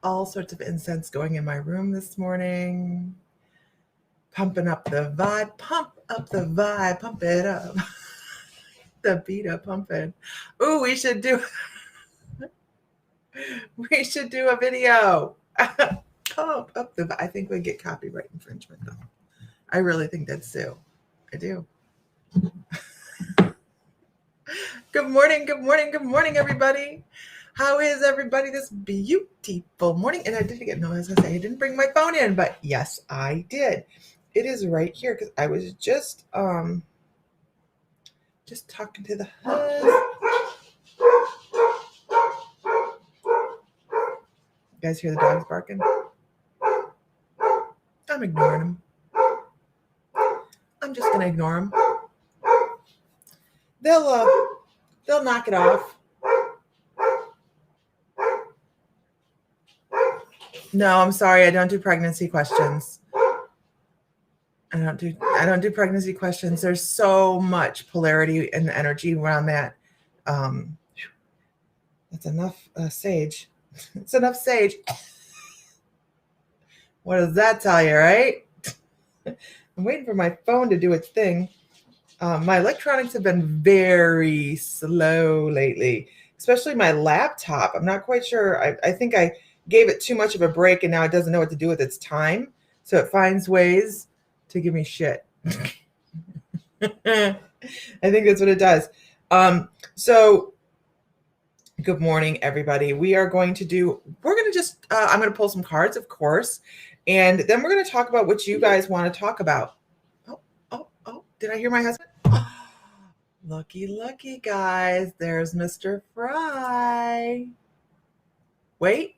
all sorts of incense going in my room this morning. Pumping up the vibe, pump up the vibe, pump it up. The beat up pumping. Ooh, we should do a video. Pump up the vibe. I think we get copyright infringement though. I really think that's Sue. I do. Good morning, good morning, good morning, everybody. How is everybody this beautiful morning? And I did get no, as I say, I didn't bring my phone in, but yes, I did. It is right here because I was just talking to the husband. You guys hear the dogs barking? I'm ignoring them. I'm just gonna ignore them. They'll knock it off. No, I'm sorry. I don't do pregnancy questions. I don't do pregnancy questions. There's so much polarity and energy around that. That's enough sage. It's enough sage. What does that tell you, right? I'm waiting for my phone to do its thing. My electronics have been very slow lately, especially my laptop. I'm not quite sure. I think I gave it too much of a break and now it doesn't know what to do with its time. So it finds ways to give me shit. I think that's what it does. So good morning, everybody. We're going to I'm going to pull some cards, of course, and then we're going to talk about what you guys want to talk about. Oh, did I hear my husband? Looky, guys. There's Mr. Fry. Wait.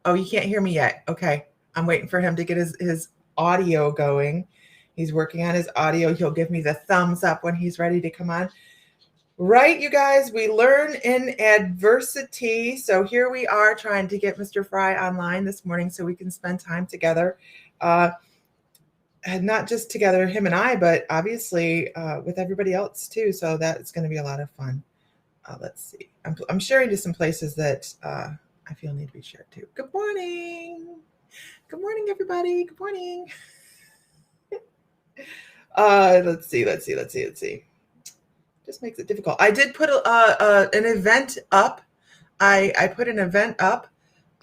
Oh, you can't hear me yet. Okay. I'm waiting for him to get his audio going. He's working on his audio. He'll give me the thumbs up when he's ready to come on. Right, you guys, we learn in adversity. So here we are trying to get Mr. Fry online this morning so we can spend time together. And not just together, him and I, but obviously with everybody else too. So that's going to be a lot of fun. Let's see. I'm sharing to some places that I feel need to be shared too. Good morning. Good morning, everybody. Good morning. Let's see. Just makes it difficult. I did put an event up. I put an event up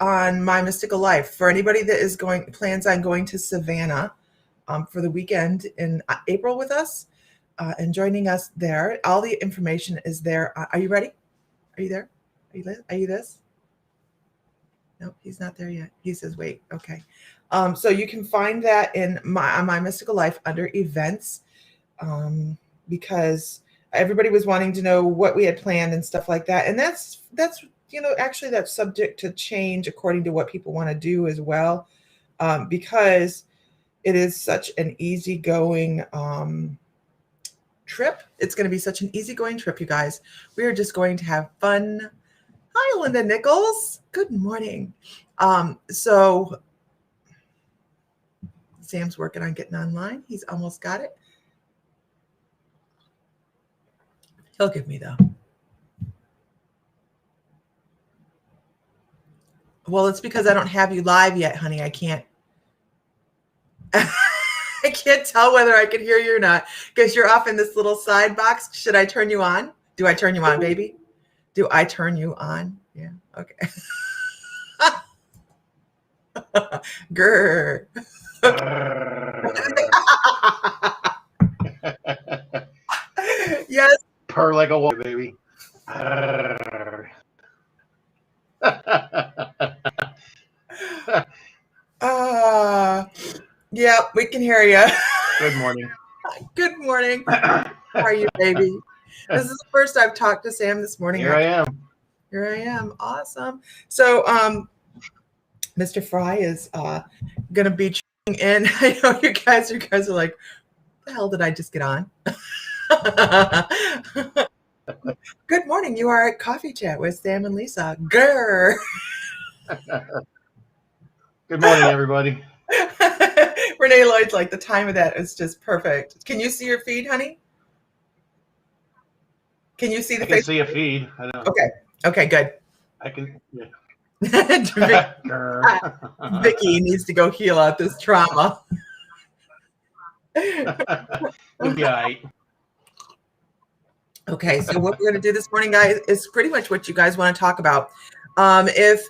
on My Mystical Life for anybody that plans on going to Savannah for the weekend in April with us and joining us there. All the information is there. Are you ready? Are you there? Are you this? Nope, he's not there yet. He says, wait. Okay. So you can find that on My Mystical Life under events because everybody was wanting to know what we had planned and stuff like that. And that's actually that's subject to change according to what people want to do as well, because it is such an easygoing trip. It's going to be such an easygoing trip, you guys. We are just going to have fun. Hi, Linda Nichols. Good morning. So Sam's working on getting online. He's almost got it. He'll give me though. Well, it's because I don't have you live yet, honey. I can't. I can't tell whether I can hear you or not because you're off in this little side box. Should I turn you on? Do I turn you on, baby? Do I turn you on? Yeah. Okay. Grr. Yes. Purr like a water baby. Yeah, we can hear you. Good morning. Good morning. How are you, baby? This is the first I've talked to Sam this morning. Here I am. Awesome. So, Mr. Fry is going to be tuning in. I know you guys are like, the hell did I just get on? Good morning. You are at Coffee Chat with Sam and Lisa. Grr. Good morning, everybody. Renee Lloyd's like, the time of that is just perfect. Can you see your feed, honey? Can you see the I can see a feed. I don't. Okay, good. I can. Yeah. Vicky needs to go heal out this trauma. You'll be all right. Okay, so what we're going to do this morning, guys, is pretty much what you guys want to talk about. If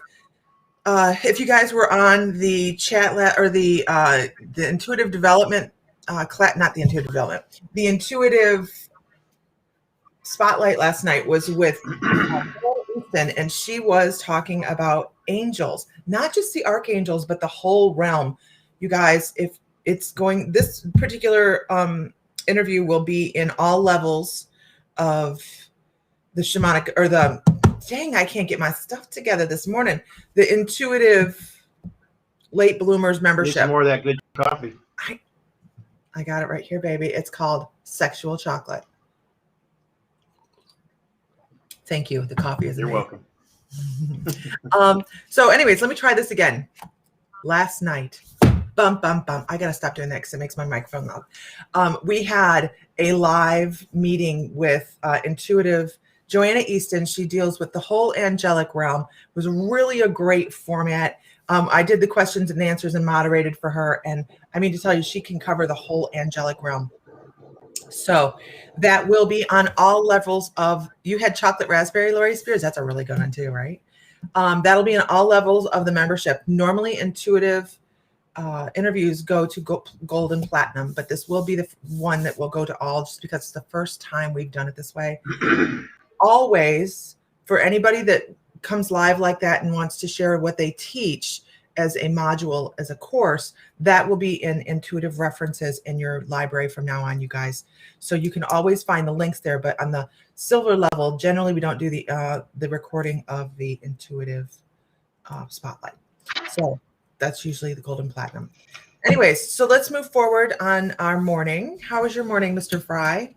you guys were on the chat or the intuitive development class, not the intuitive development, the intuitive spotlight last night was with Ethan, and she was talking about angels, not just the archangels, but the whole realm. You guys, if it's going, this particular interview will be in all levels of the shamanic or the dang, I can't get my stuff together this morning. The intuitive late bloomers Need membership. some more of that good coffee. I got it right here, baby. It's called Sexual Chocolate. Thank you. The coffee is You're amazing. welcome. So anyways, let me try this again. Last night, bum, bum, bum. I got to stop doing that because it makes my microphone loud. We had a live meeting with intuitive Joanna Easton. She deals with the whole angelic realm. It was really a great format. I did the questions and answers and moderated for her. And I mean to tell you, she can cover the whole angelic realm. So that will be on all levels of, you had chocolate raspberry, Lori Spears. That's a really good one too, right? That'll be on all levels of the membership. Normally intuitive interviews go to gold and platinum, but this will be the one that will go to all just because it's the first time we've done it this way. Always, for anybody that comes live like that and wants to share what they teach as a module, as a course, that will be in intuitive references in your library from now on, you guys. So you can always find the links there, but on the silver level, generally we don't do the recording of the intuitive spotlight. So that's usually the gold and platinum. Anyways, so let's move forward on our morning. How was your morning, Mr. Fry?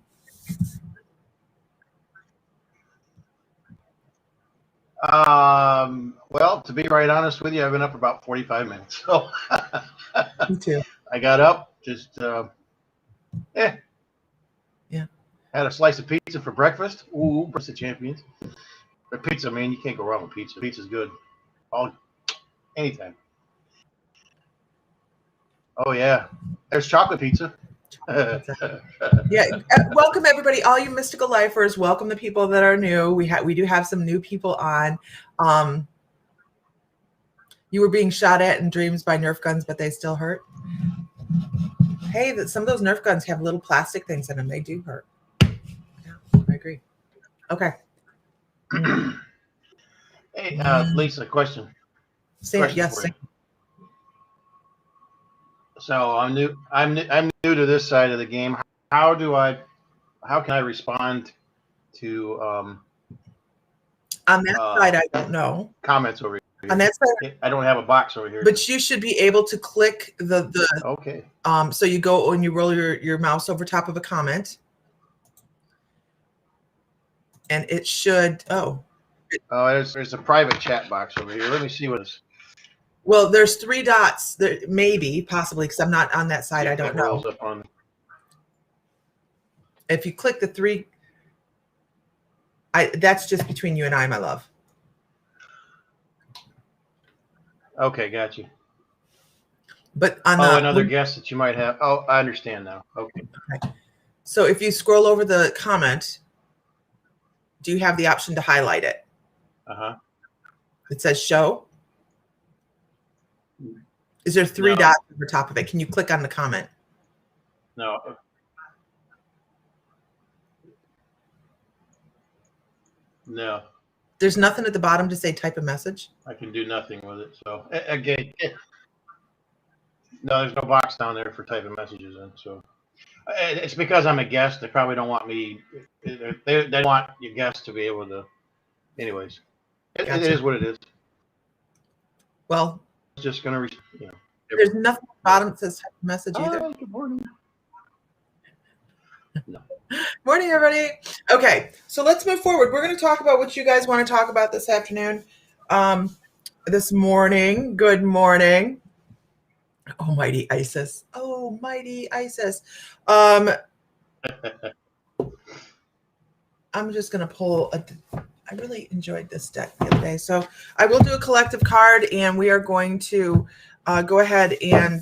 Well, to be right honest with you, I've been up for about 45 minutes. So Me too. I got up, just Yeah. had a slice of pizza for breakfast. Ooh, breakfast of champions. But pizza, man, you can't go wrong with pizza. Pizza's good. Anytime. Oh yeah, there's chocolate pizza. Yeah, welcome everybody, all you mystical lifers. Welcome the people that are new. We do have some new people on. You were being shot at in dreams by Nerf guns, but they still hurt. Hey, some of those Nerf guns have little plastic things in them. They do hurt. Yeah, I agree. Okay. Hey, Lisa, question. Yes. For you. So I'm new to this side of the game. How can I respond to on that side? I don't know. Comments over here. On that side, I don't have a box over here. but you should be able to click the okay. So you go and you roll your mouse over top of a comment, and it should there's a private chat box over here. Let me see what it's. Well, there's 3 dots there, maybe, possibly, because I'm not on that side. I don't know. If you click the 3, that's just between you and I, my love. Okay, got you. But on another guest that you might have. Oh, I understand now. Okay. So if you scroll over the comment, do you have the option to highlight it? It says show. Is there 3 dots over top of it? Can you click on the comment? No. No. There's nothing at the bottom to say type a message? I can do nothing with it. So again, no, there's no box down there for typing messages in. So it's because I'm a guest. They probably don't want me. They want your guests to be able to. Anyways, it is what it is. Well, it's just gonna, there's nothing at the bottom that says type a message either. Good morning. No. Morning, everybody. Okay, so let's move forward. We're going to talk about what you guys want to talk about this afternoon. This morning. Good morning. Oh, mighty Isis. Oh, mighty Isis. I'm just going to pull I really enjoyed this deck the other day. So I will do a collective card, and we are going to go ahead and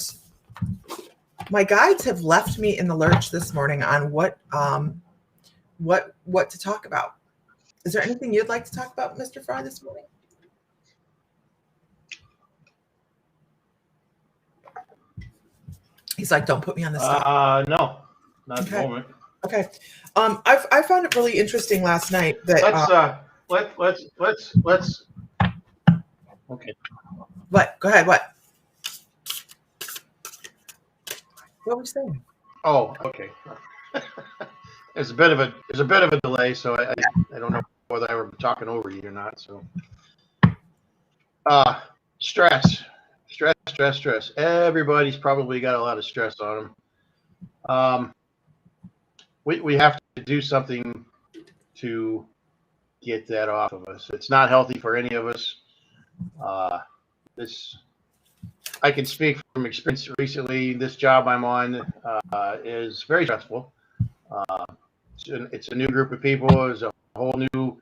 my guides have left me in the lurch this morning on what to talk about. Is there anything you'd like to talk about, Mr. Fry, this morning? He's like, don't put me on the spot. No, not at the moment. Okay. I found it really interesting last night that let's okay. What? Go ahead. What? What were you saying? Oh, okay. There's a bit of a delay, so I don't know whether I were talking over you or not. So stress. Everybody's probably got a lot of stress on them. We have to do something to get that off of us. It's not healthy for any of us. I can speak from experience recently. This job I'm on is very stressful. It's a new group of people. It's a whole new.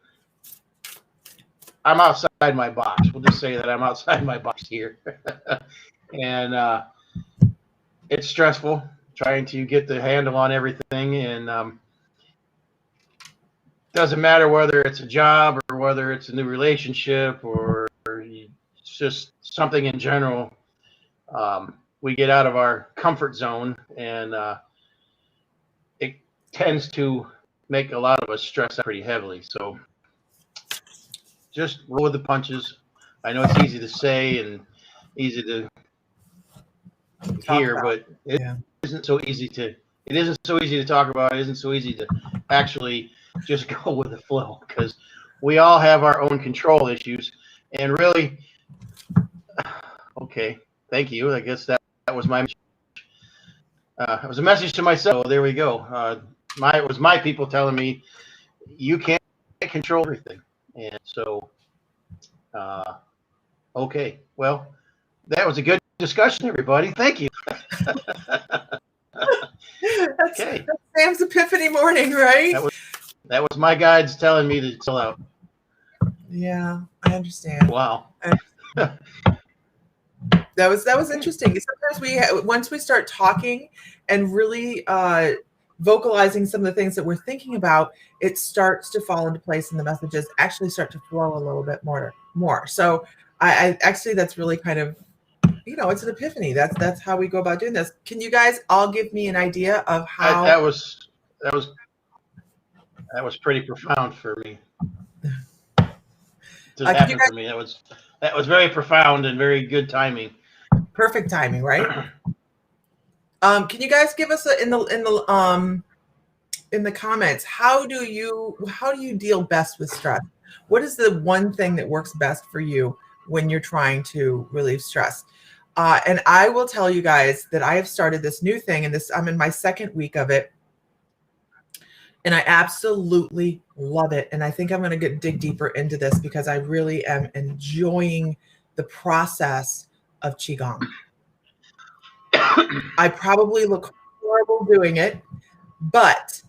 I'm outside my box. We'll just say that I'm outside my box here, and it's stressful trying to get the handle on everything. And doesn't matter whether it's a job or whether it's a new relationship or just something in general. We get out of our comfort zone, and it tends to make a lot of us stress out pretty heavily. So just roll with the punches. I know it's easy to say and easy to hear, but it isn't so easy to. It isn't so easy to talk about. It isn't so easy to actually just go with the flow, because we all have our own control issues. And really, okay, thank you. I guess that was my. It was a message to myself. There we go. It was my people telling me you can't control everything. And so, okay, well, that was a good discussion, everybody. Thank you. That's Sam's Epiphany morning, right? That was my guides telling me to chill out. Yeah, I understand. Wow. That was interesting. Sometimes once we start talking and really vocalizing some of the things that we're thinking about, it starts to fall into place, and the messages actually start to flow a little bit more. So I actually, that's really kind of, it's an epiphany. That's how we go about doing this. Can you guys all give me an idea of how that was pretty profound for me. Just happened for me. That was very profound and very good timing. Perfect timing, right? Can you guys give us in the comments, how do you deal best with stress? What is the one thing that works best for you when you're trying to relieve stress? And I will tell you guys that I have started this new thing, and I'm in my second week of it, and I absolutely love it. And I think I'm going to dig deeper into this because I really am enjoying the process of Qigong. I probably look horrible doing it, but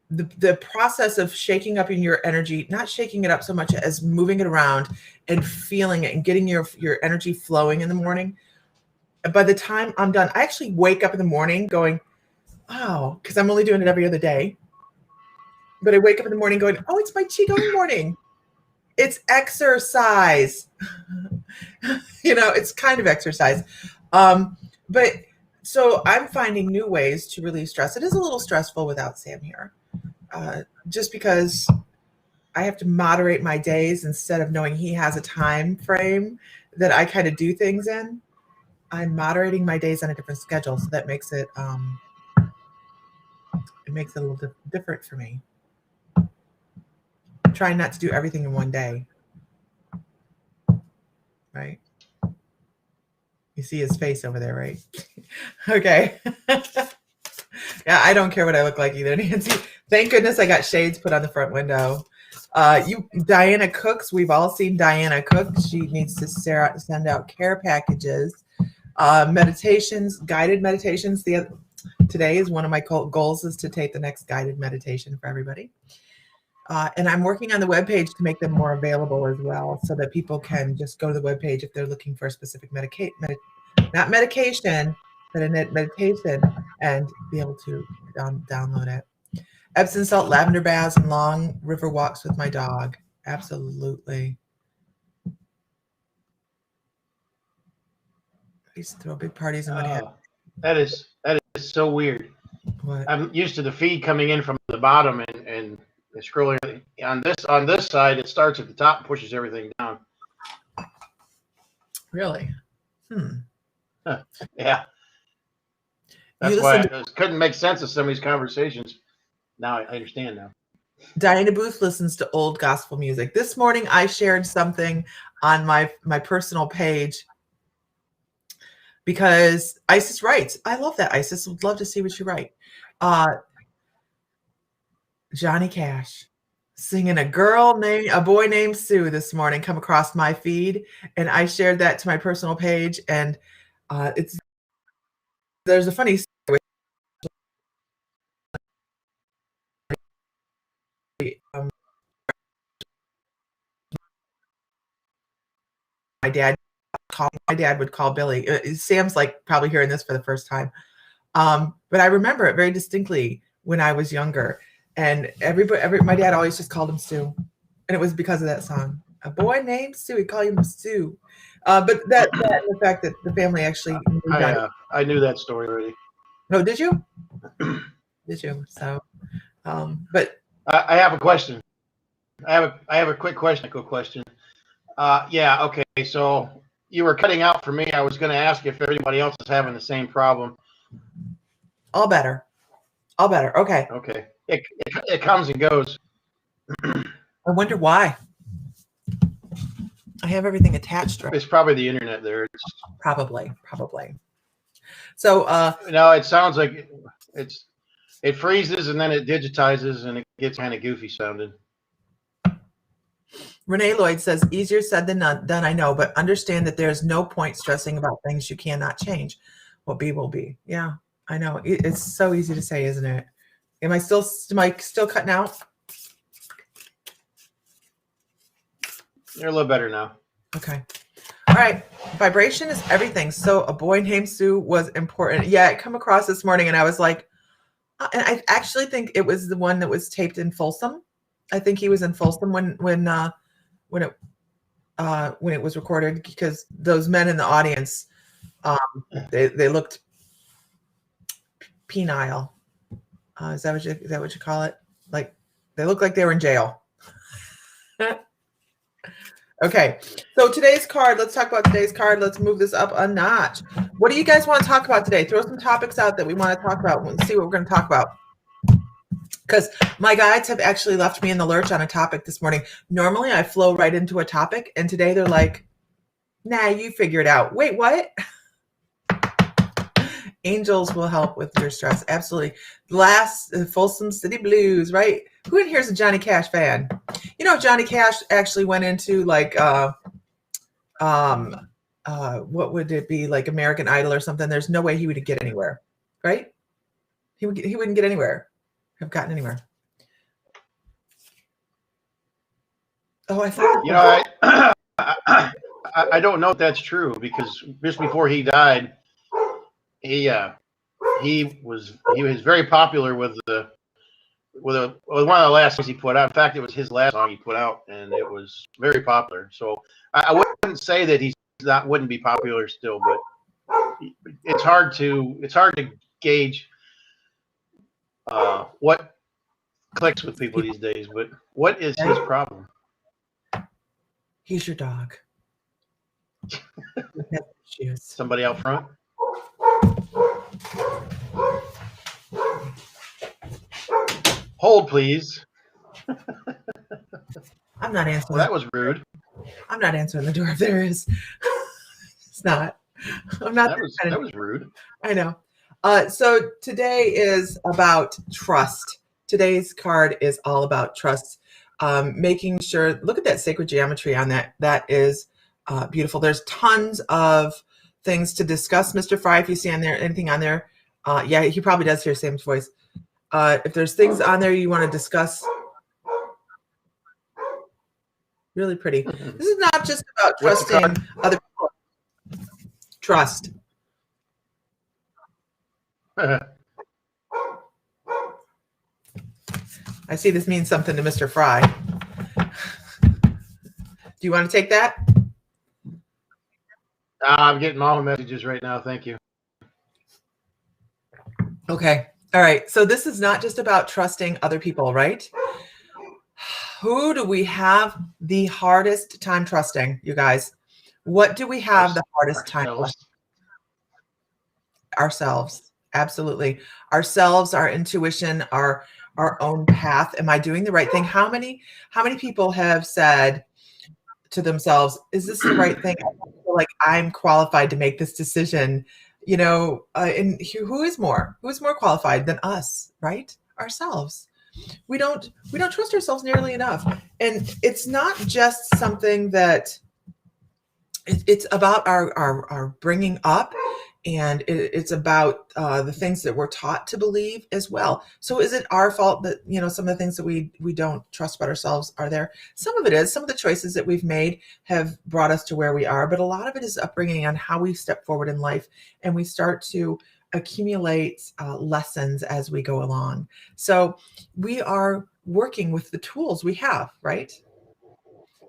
the process of shaking up in your energy, not shaking it up so much as moving it around and feeling it and getting your energy flowing in the morning. By the time I'm done, I actually wake up in the morning going, oh, because I'm only doing it every other day. But I wake up in the morning going, oh, it's my Qigong morning. It's exercise. It's kind of exercise. But so I'm finding new ways to relieve stress. It is a little stressful without Sam here. Just because I have to moderate my days instead of knowing he has a time frame that I kind of do things in. I'm moderating my days on a different schedule, so that makes it a little different for me. I'm trying not to do everything in one day. Right? You see his face over there, right? Okay. Yeah, I don't care what I look like either, Nancy. Thank goodness I got shades put on the front window. Diana cooks. We've all seen Diana cook. She needs to send out care packages. Meditations, guided meditations. Today is one of my goals is to take the next guided meditation for everybody. And I'm working on the webpage to make them more available as well, so that people can just go to the webpage if they're looking for a specific not medication, but a meditation, and be able to download it. Epsom salt lavender baths and long river walks with my dog. Absolutely. I used to throw big parties and what have you. That is so weird. What? I'm used to the feed coming in from the bottom and scrolling on this side. It starts at the top and pushes everything down. Really? Yeah. That's why I couldn't make sense of some of these conversations. Now I understand now. Diana Booth listens to old gospel music. This morning I shared something on my personal page because Isis writes. I love that. Isis would love to see what you write. Johnny Cash singing a boy named Sue this morning come across my feed, and I shared that to my personal page, and there's a funny story. My dad would call Billy. Sam's like probably hearing this for the first time, but I remember it very distinctly when I was younger, and my dad always just called him Sue, and it was because of that song. A boy named Sue. He called him Sue, but that and the fact that the family actually. I knew that story already. No, did you? Did you? So, but I have a question. I have a quick question. Yeah. Okay. So you were cutting out for me. I was going to ask if everybody else is having the same problem. All better. Okay. Okay. It comes and goes. I wonder why. I have everything attached, right? It's probably the internet there. Probably. So no, it sounds like it freezes and then it digitizes and it gets kind of goofy sounding. Renee Lloyd says, easier said than done, I know, but understand that there's no point stressing about things you cannot change. What be will be. Yeah, I know. It's so easy to say, isn't it? Am I still cutting out? You're a little better now. Okay. All right. Vibration is everything. So a boy named Sue was important. Yeah, it come across this morning and I was like, and I actually think it was the one that was taped in Folsom. I think he was in Folsom when it was recorded, because those men in the audience, they looked penile. Is that what you call it? Like they looked like they were in jail. Okay, so today's card. Let's talk about today's card. Let's move this up a notch. What do you guys want to talk about today? Throw some topics out that we want to talk about. We'll see what we're going to talk about. Because my guides have actually left me in the lurch on a topic this morning. Normally, I flow right into a topic, and today they're like, nah, you figure it out. Wait, what? Angels will help with your stress. Absolutely. Last, Folsom City Blues, right? Who in here is a Johnny Cash fan? You know, Johnny Cash actually went into like, what would it be? Like American Idol or something. There's no way he would get anywhere, right? He wouldn't get anywhere. Have gotten anywhere. Oh, I thought. You know, I don't know if that's true, because just before he died, he was very popular with one of the last songs he put out. In fact, it was his last song he put out, and it was very popular. So I wouldn't say that wouldn't be popular still, but it's hard to gauge what clicks with people these days. But what is his problem? He's your dog. Somebody out front? Hold, please. I'm not answering. Well, that was rude. I'm not answering the door if there is. It's not. I'm not. That was rude. I know. So today is about trust. Today's card is all about trust. Making sure, look at that sacred geometry on that. That is beautiful. There's tons of things to discuss, Mr. Fry. If you see on there anything on there, yeah, he probably does hear Sam's voice. If there's things on there you want to discuss, Really pretty. This is not just about What's the trusting card? other people. Trust. I see this means something to Mr. Fry. Do you want to take that? I'm getting my own messages right now. Thank you. Okay. All right. So this is not just about trusting other people, right? Who do we have the hardest time trusting, you guys? What do we have the hardest time trusting? Ourselves. Absolutely. Ourselves, our intuition, our own path. Am I doing the right thing? How many people have said to themselves, is this the right thing? I don't feel like I'm qualified to make this decision. You know, and who is more qualified than us, right? Ourselves. We don't trust ourselves nearly enough. And it's not just something that it's about our bringing up, and it's about the things that we're taught to believe as well. So is it our fault that, you know, some of the things that we don't trust about ourselves are there? Some of it is. Some of the choices that we've made have brought us to where we are, but a lot of it is upbringing on how we step forward in life, and we start to accumulate lessons as we go along. So we are working with the tools we have, right?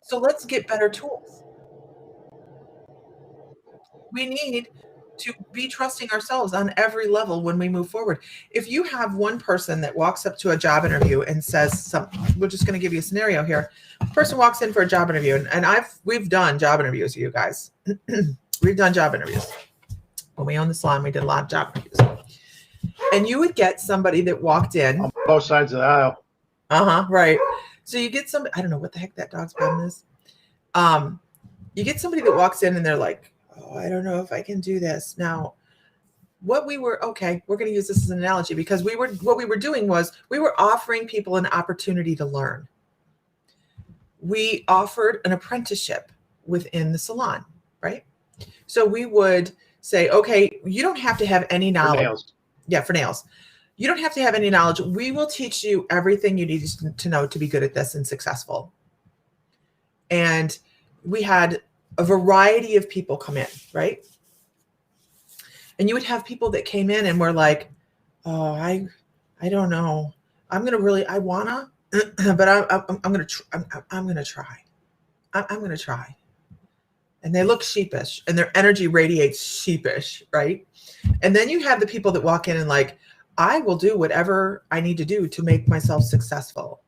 So let's get better tools. We need to be trusting ourselves on every level when we move forward. If you have one person that walks up to a job interview and says something, we're just going to give you a scenario here. Person walks in for a job interview, and we've done job interviews, you guys. We've done job interviews. When we owned the salon, we did a lot of job interviews. And you would get somebody that walked in. On both sides of the aisle. Right. So you get somebody, I don't know what the heck that dog's problem is. You get somebody that walks in and they're like, oh, I don't know if I can do this. Now, we're going to use this as an analogy, because what we were doing was we were offering people an opportunity to learn. We offered an apprenticeship within the salon, right? So we would say, okay, you don't have to have any knowledge. For nails. Yeah, for nails. You don't have to have any knowledge. We will teach you everything you need to know to be good at this and successful. And we had a variety of people come in, right? And you would have people that came in and were like, oh, I don't know. I wanna, but I'm going to try. I'm going to try. And they look sheepish, and their energy radiates sheepish, right? And then you have the people that walk in and like, I will do whatever I need to do to make myself successful.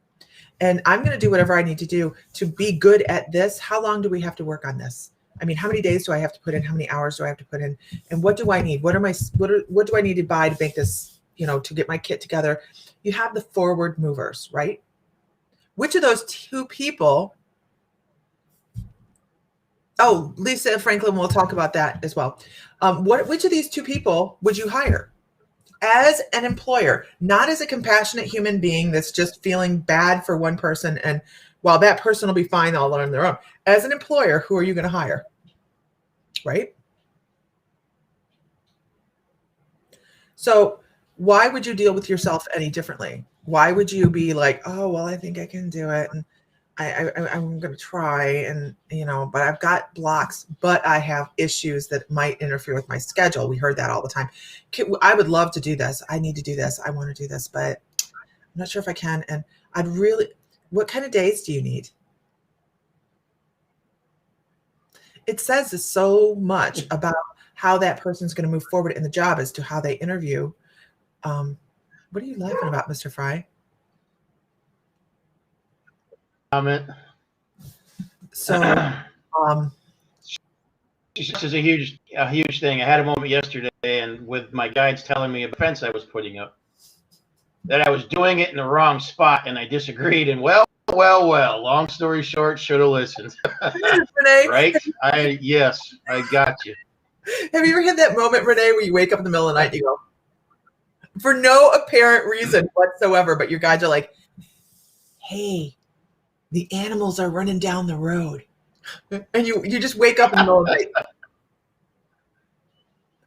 And I'm going to do whatever I need to do to be good at this. How long do we have to work on this? I mean, how many days do I have to put in? How many hours do I have to put in? And what do I need? What do I need to buy to make this, you know, to get my kit together? You have the forward movers, right? Which of those two people? Oh, Lisa Franklin, we'll talk about that as well. Which of these two people would you hire as an employer, not as a compassionate human being that's just feeling bad for one person, and while that person will be fine all on their own? As an employer, who are you going to hire? Right? So why would you deal with yourself any differently? Why would you be like, oh, well, I think I can do it, and I'm going to try, and, you know, but I've got blocks, but I have issues that might interfere with my schedule. We heard that all the time. I would love to do this. I need to do this. I want to do this, but I'm not sure if I can. And what kind of days do you need? It says so much about how that person's going to move forward in the job as to how they interview. What are you laughing about, Mr. Fry? Comment. So, this is a huge thing. I had a moment yesterday, and with my guides telling me a fence I was putting up, that I was doing it in the wrong spot, and I disagreed. And well. Long story short, should have listened. Renee, right? Yes, I got you. Have you ever had that moment, Renee, where you wake up in the middle of the night and you go, for no apparent reason whatsoever, but your guides are like, hey, the animals are running down the road. And you just wake up in the middle of the night.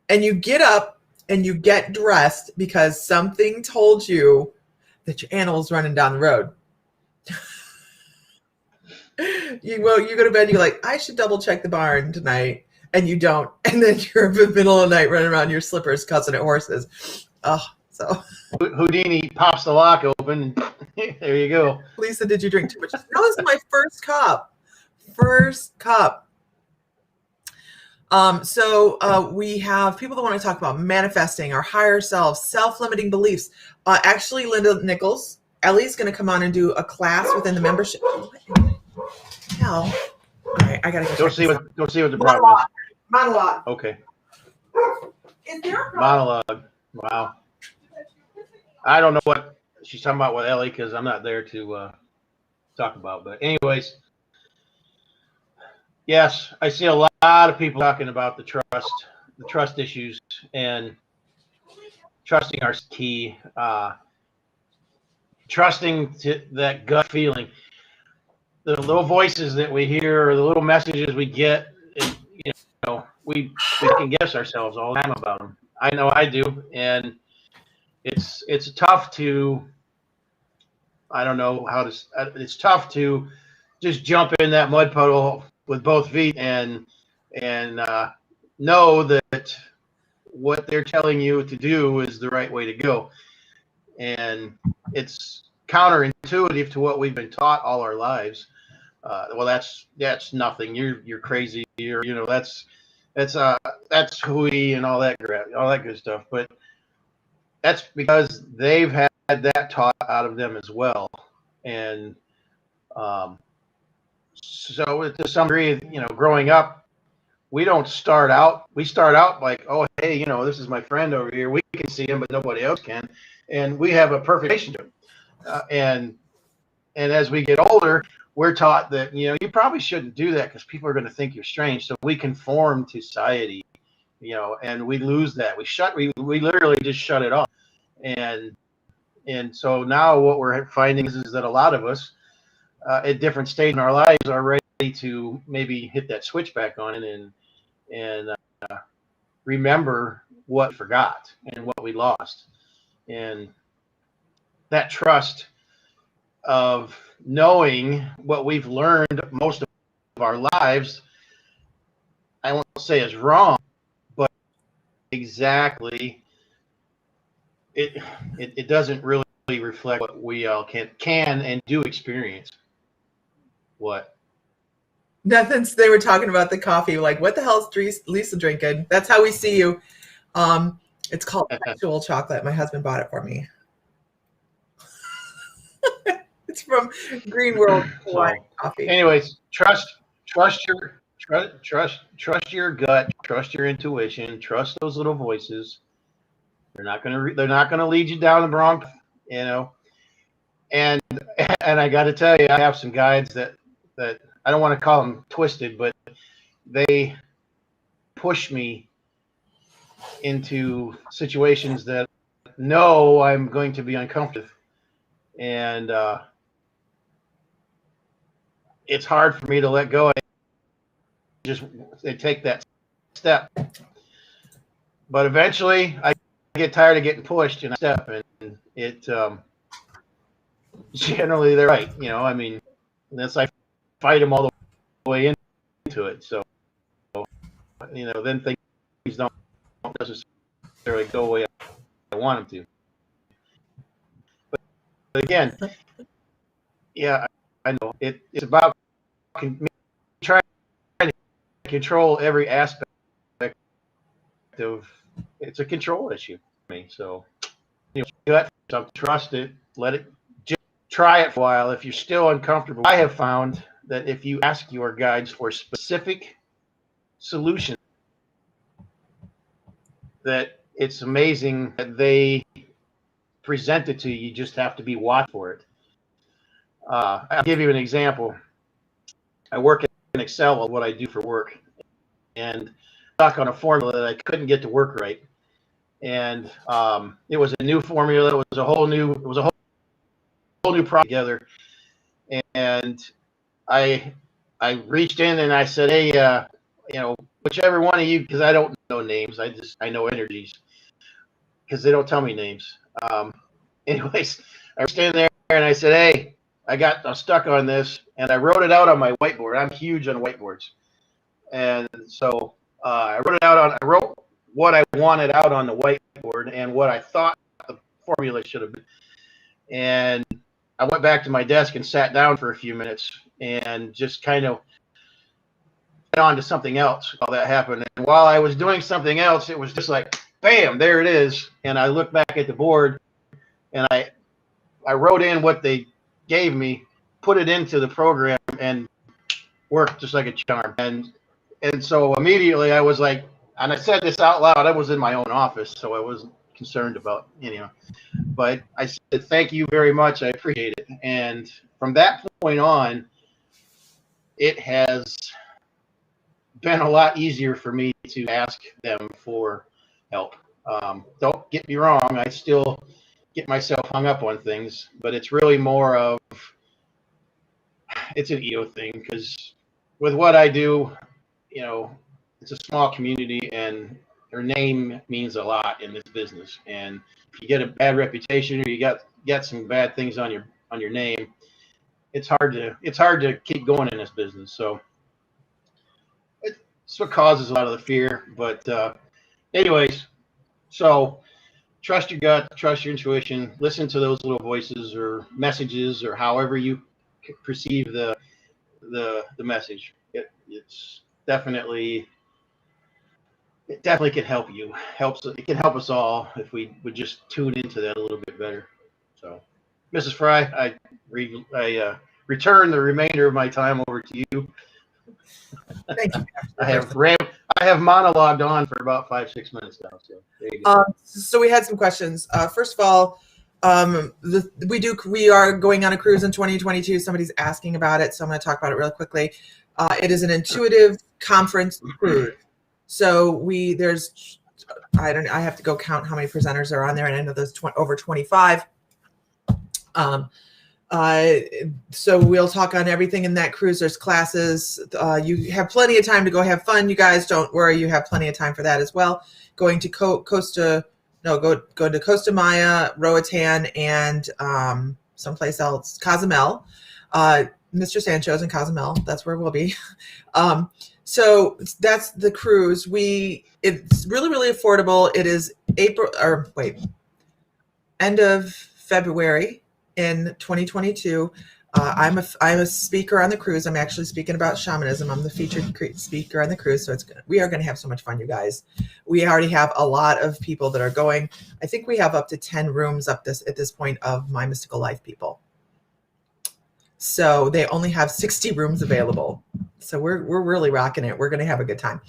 And you get up and you get dressed because something told you that your animal's running down the road. You go to bed, you're like, I should double check the barn tonight, and you don't, and then you're in the middle of the night running around in your slippers cussing at horses. Oh, so Houdini pops the lock open, and there you go. Lisa, did you drink too much? No, this is my first cup. First cup. We have people that want to talk about manifesting our higher self, self-limiting beliefs. Actually, Linda Nichols, Ellie's going to come on and do a class within the membership. What in the hell? All right, I got to Go see what the problem is. Monologue. Okay. Is there a problem? Monologue. Wow. I don't know what she's talking about with Ellie because I'm not there to talk about. But anyways, yes, I see a lot of people talking about the trust issues, and trusting our key. Trusting that gut feeling. The little voices that we hear, or the little messages we get, we can guess ourselves all the time about them. I know I do, and it's tough to. I don't know how to. It's tough to just jump in that mud puddle with both feet and know that what they're telling you to do is the right way to go, and it's counterintuitive to what we've been taught all our lives. Well, that's nothing. You're crazy. That's hooey and all that good stuff. But that's because they've had that taught out of them as well. And so to some degree, growing up, we start out like, oh, hey, this is my friend over here. We can see him, but nobody else can. And we have a perfect relationship. And as we get older, we're taught that, you probably shouldn't do that because people are going to think you're strange. So we conform to society, and we lose that. We literally just shut it off. And so now what we're finding is that a lot of us at different stages in our lives are ready to maybe hit that switch back on and remember what we forgot and what we lost. And that trust of knowing what we've learned most of our lives, I won't say is wrong, but exactly it doesn't really reflect what we all can and do experience. What? Nothing. They were talking about the coffee. Like, what the hell is Lisa drinking? That's how we see you. It's called Sexual Chocolate. My husband bought it for me. It's from Green World Coffee. Anyways, trust your gut, trust your intuition, trust those little voices. They're not gonna lead you down the wrong, And I got to tell you, I have some guides that I don't want to call them twisted, but they push me into situations that know I'm going to be uncomfortable, and it's hard for me to let go. They take that step, but eventually I get tired of getting pushed and I step, and it generally they're right. Unless I fight them all the way into it. So, then things don't necessarily go the way I want them to. But again, yeah, I know it's about trying to control every aspect of. It's a control issue for me. So, trust it, let it. Try it for a while. If you're still uncomfortable, I have found that if you ask your guides for specific solutions, that it's amazing that they present it to you. You just have to be watching for it. I'll give you an example. I work in Excel on what I do for work, and stuck on a formula that I couldn't get to work right. And it was a new formula. It was a whole new project together, and I reached in and I said, hey, whichever one of you, because I don't know names, I know energies because they don't tell me names. Anyways, I reached in there and I said, hey, I got stuck on this, and I wrote it out on my whiteboard. I'm huge on whiteboards, and so I wrote it out on. I wrote what I wanted out on the whiteboard and what I thought the formula should have been. And I went back to my desk and sat down for a few minutes and just kind of went on to something else while that happened. And while I was doing something else, it was just like, bam, there it is. And I looked back at the board, and I wrote in what they gave me, put it into the program, and worked just like a charm. And so immediately I was like, and I said this out loud. I was in my own office, so I wasn't concerned about, but I said, thank you very much. I appreciate it. And from that point on, it has been a lot easier for me to ask them for help. Don't get me wrong. I still get myself hung up on things, but it's really more of, it's an ego thing, because with what I do, it's a small community, and your name means a lot in this business. And if you get a bad reputation, or you got some bad things on your name, it's hard to keep going in this business. So it's what causes a lot of the fear. But anyways, so trust your gut, trust your intuition, listen to those little voices or messages, or however you perceive the message. It definitely can help you. It can help us all if we would just tune into that a little bit better. So, Mrs. Fry, I return the remainder of my time over to you. Thank you. I have monologued on for about 5-6 minutes now. So there you go. So we had some questions. First of all, we are going on a cruise in 2022. Somebody's asking about it, so I'm going to talk about it real quickly. It is an intuitive conference cruise. So I have to go count how many presenters are on there, and I know there's over 25. So we'll talk on everything in that cruise. There's classes. You have plenty of time to go have fun. You guys, don't worry. You have plenty of time for that as well. Going to go to Costa Maya, Roatan, and someplace else, Cozumel. Mr. Sancho's in Cozumel. That's where we'll be. So that's the cruise. It's really, really affordable. It is end of February in 2022. I'm a speaker on the cruise. I'm actually speaking about shamanism. I'm the featured speaker on the cruise. So we are going to have so much fun, you guys. We already have a lot of people that are going. I think we have up to 10 rooms at this point of My Mystical Life people. So they only have 60 rooms available. So we're really rocking it. We're going to have a good time.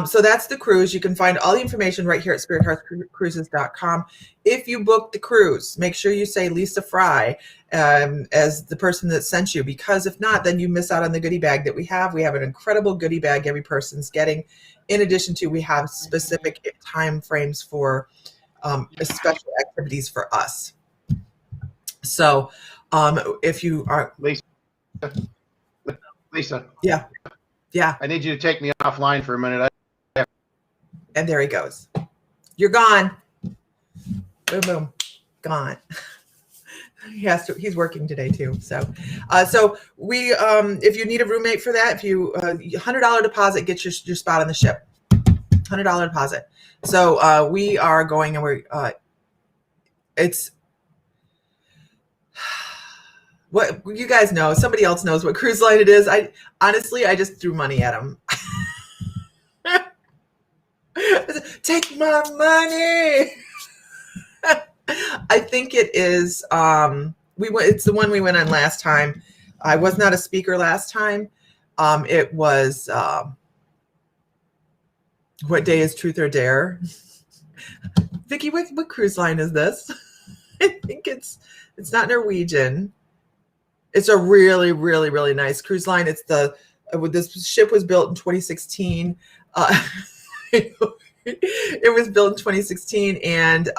So that's the cruise. You can find all the information right here at spirithearthcruises.com. If you book the cruise, make sure you say Lisa Fry as the person that sent you, because if not, then you miss out on the goodie bag that we have. We have an incredible goodie bag every person's getting. In addition to, we have specific time frames for special activities for us. So if you are Lisa. Yeah. I need you to take me offline for a minute. And there he goes. You're gone. Boom, boom, gone. He's working today too. So we, if you need a roommate for that, if you, $100 deposit gets your spot on the ship. $100 deposit. So we are going, and it's, what you guys know, somebody else knows what cruise line it is. I just threw money at him. Take my money. I think it is. It's the one we went on last time. I was not a speaker last time. It was. What day is Truth or Dare? Vicki, what cruise line is this? I think it's not Norwegian. It's a really, really, really nice cruise line. It's this ship was built in 2016. It was built in 2016, and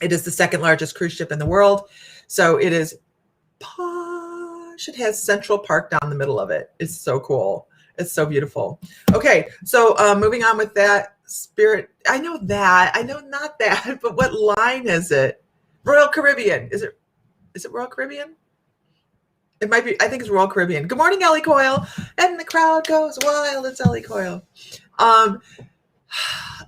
it is the second largest cruise ship in the world. So it is posh. It has Central Park down the middle of it. It's so cool. It's so beautiful. Okay, so moving on with that. Spirit, I know that. I know not that, but what line is it? Royal Caribbean. Is it Royal Caribbean? It might be, I think it's Royal Caribbean. Good morning, Ellie Coyle. And the crowd goes wild. It's Ellie Coyle.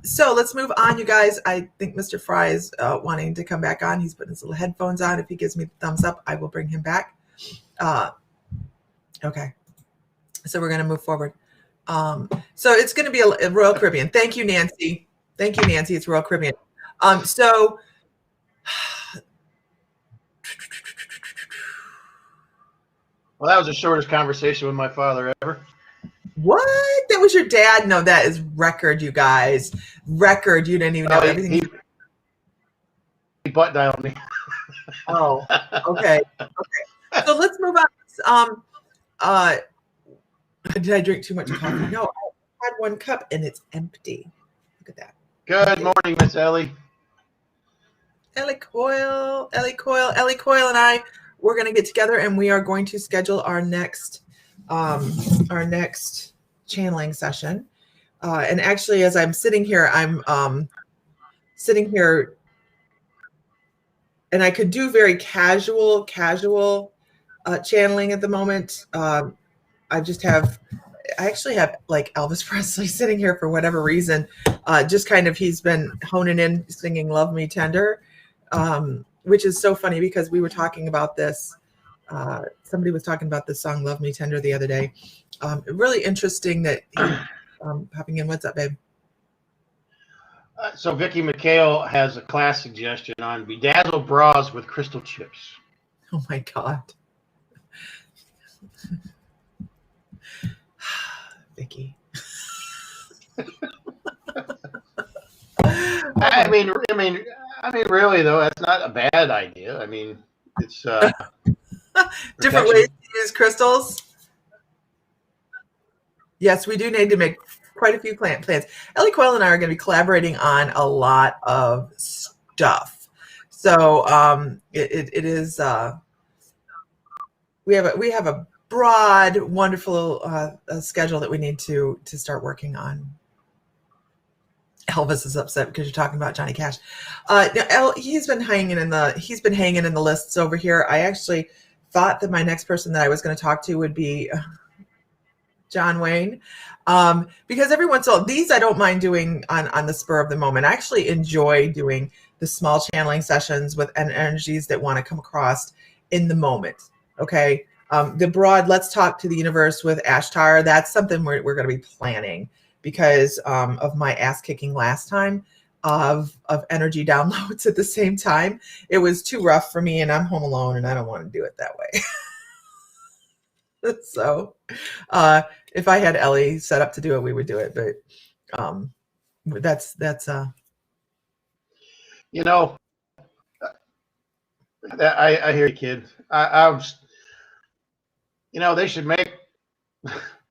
So let's move on, you guys. I think Mr. Fry is wanting to come back on. He's putting his little headphones on. If he gives me the thumbs up, I will bring him back. Okay. So we're going to move forward. So it's going to be a Royal Caribbean. Thank you, Nancy. Thank you, Nancy. It's Royal Caribbean. So well, that was the shortest conversation with my father ever. What? That was your dad? No, that is record, you guys. Record. You didn't even know everything. He butt dialed me. Oh, okay. Okay. So let's move on. Did I drink too much coffee? No, I had one cup and it's empty. Look at that. Good morning, Miss Ellie. Ellie Coyle, and I, we're going to get together and we are going to schedule our next channeling session. And actually, as I'm sitting here, I'm sitting here, and I could do very casual channeling at the moment. I actually have like Elvis Presley sitting here for whatever reason. Just kind of, he's been honing in, singing "Love Me Tender," which is so funny because we were talking about this. Somebody was talking about this song "Love Me Tender" the other day. Really interesting that popping in. What's up, babe? So Vicki McHale has a class suggestion on bedazzled bras with crystal chips. Oh my God. Vicki. I mean, really though, that's not a bad idea. I mean, it's different ways to use crystals. Yes, we do need to make quite a few plans. Ellie Coyle and I are going to be collaborating on a lot of stuff. So it is we have a broad, wonderful schedule that we need to start working on. Elvis is upset because you're talking about Johnny Cash. He's been hanging in the lists over here. I actually thought that my next person that I was going to talk to would be John Wayne, because every once in a while, these I don't mind doing on the spur of the moment. I actually enjoy doing the small channeling sessions with energies that want to come across in the moment. Okay. The broad, let's talk to the universe with Ashtar. That's something we're going to be planning because of my ass kicking last time of energy downloads at the same time. It was too rough for me and I'm home alone and I don't want to do it that way. So if I had Ellie set up to do it, we would do it. But that's you know, I hear you, kid. I was, they should make,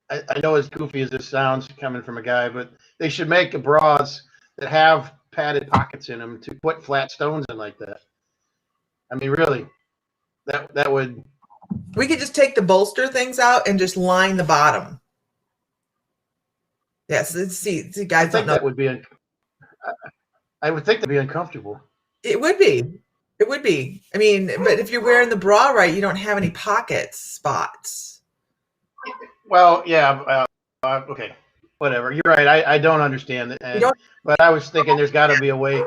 I know as goofy as this sounds coming from a guy, but they should make bras that have padded pockets in them to put flat stones in like that. I mean, really, that would. We could just take the bolster things out and just line the bottom. Yes, see, guys. I think that would be. I would think that'd be uncomfortable. It would be. It would be. I mean, but if you're wearing the bra right, you don't have any pocket spots. Well, yeah. Okay. Whatever. You're right. I don't understand it. But I was thinking there's got to be a way.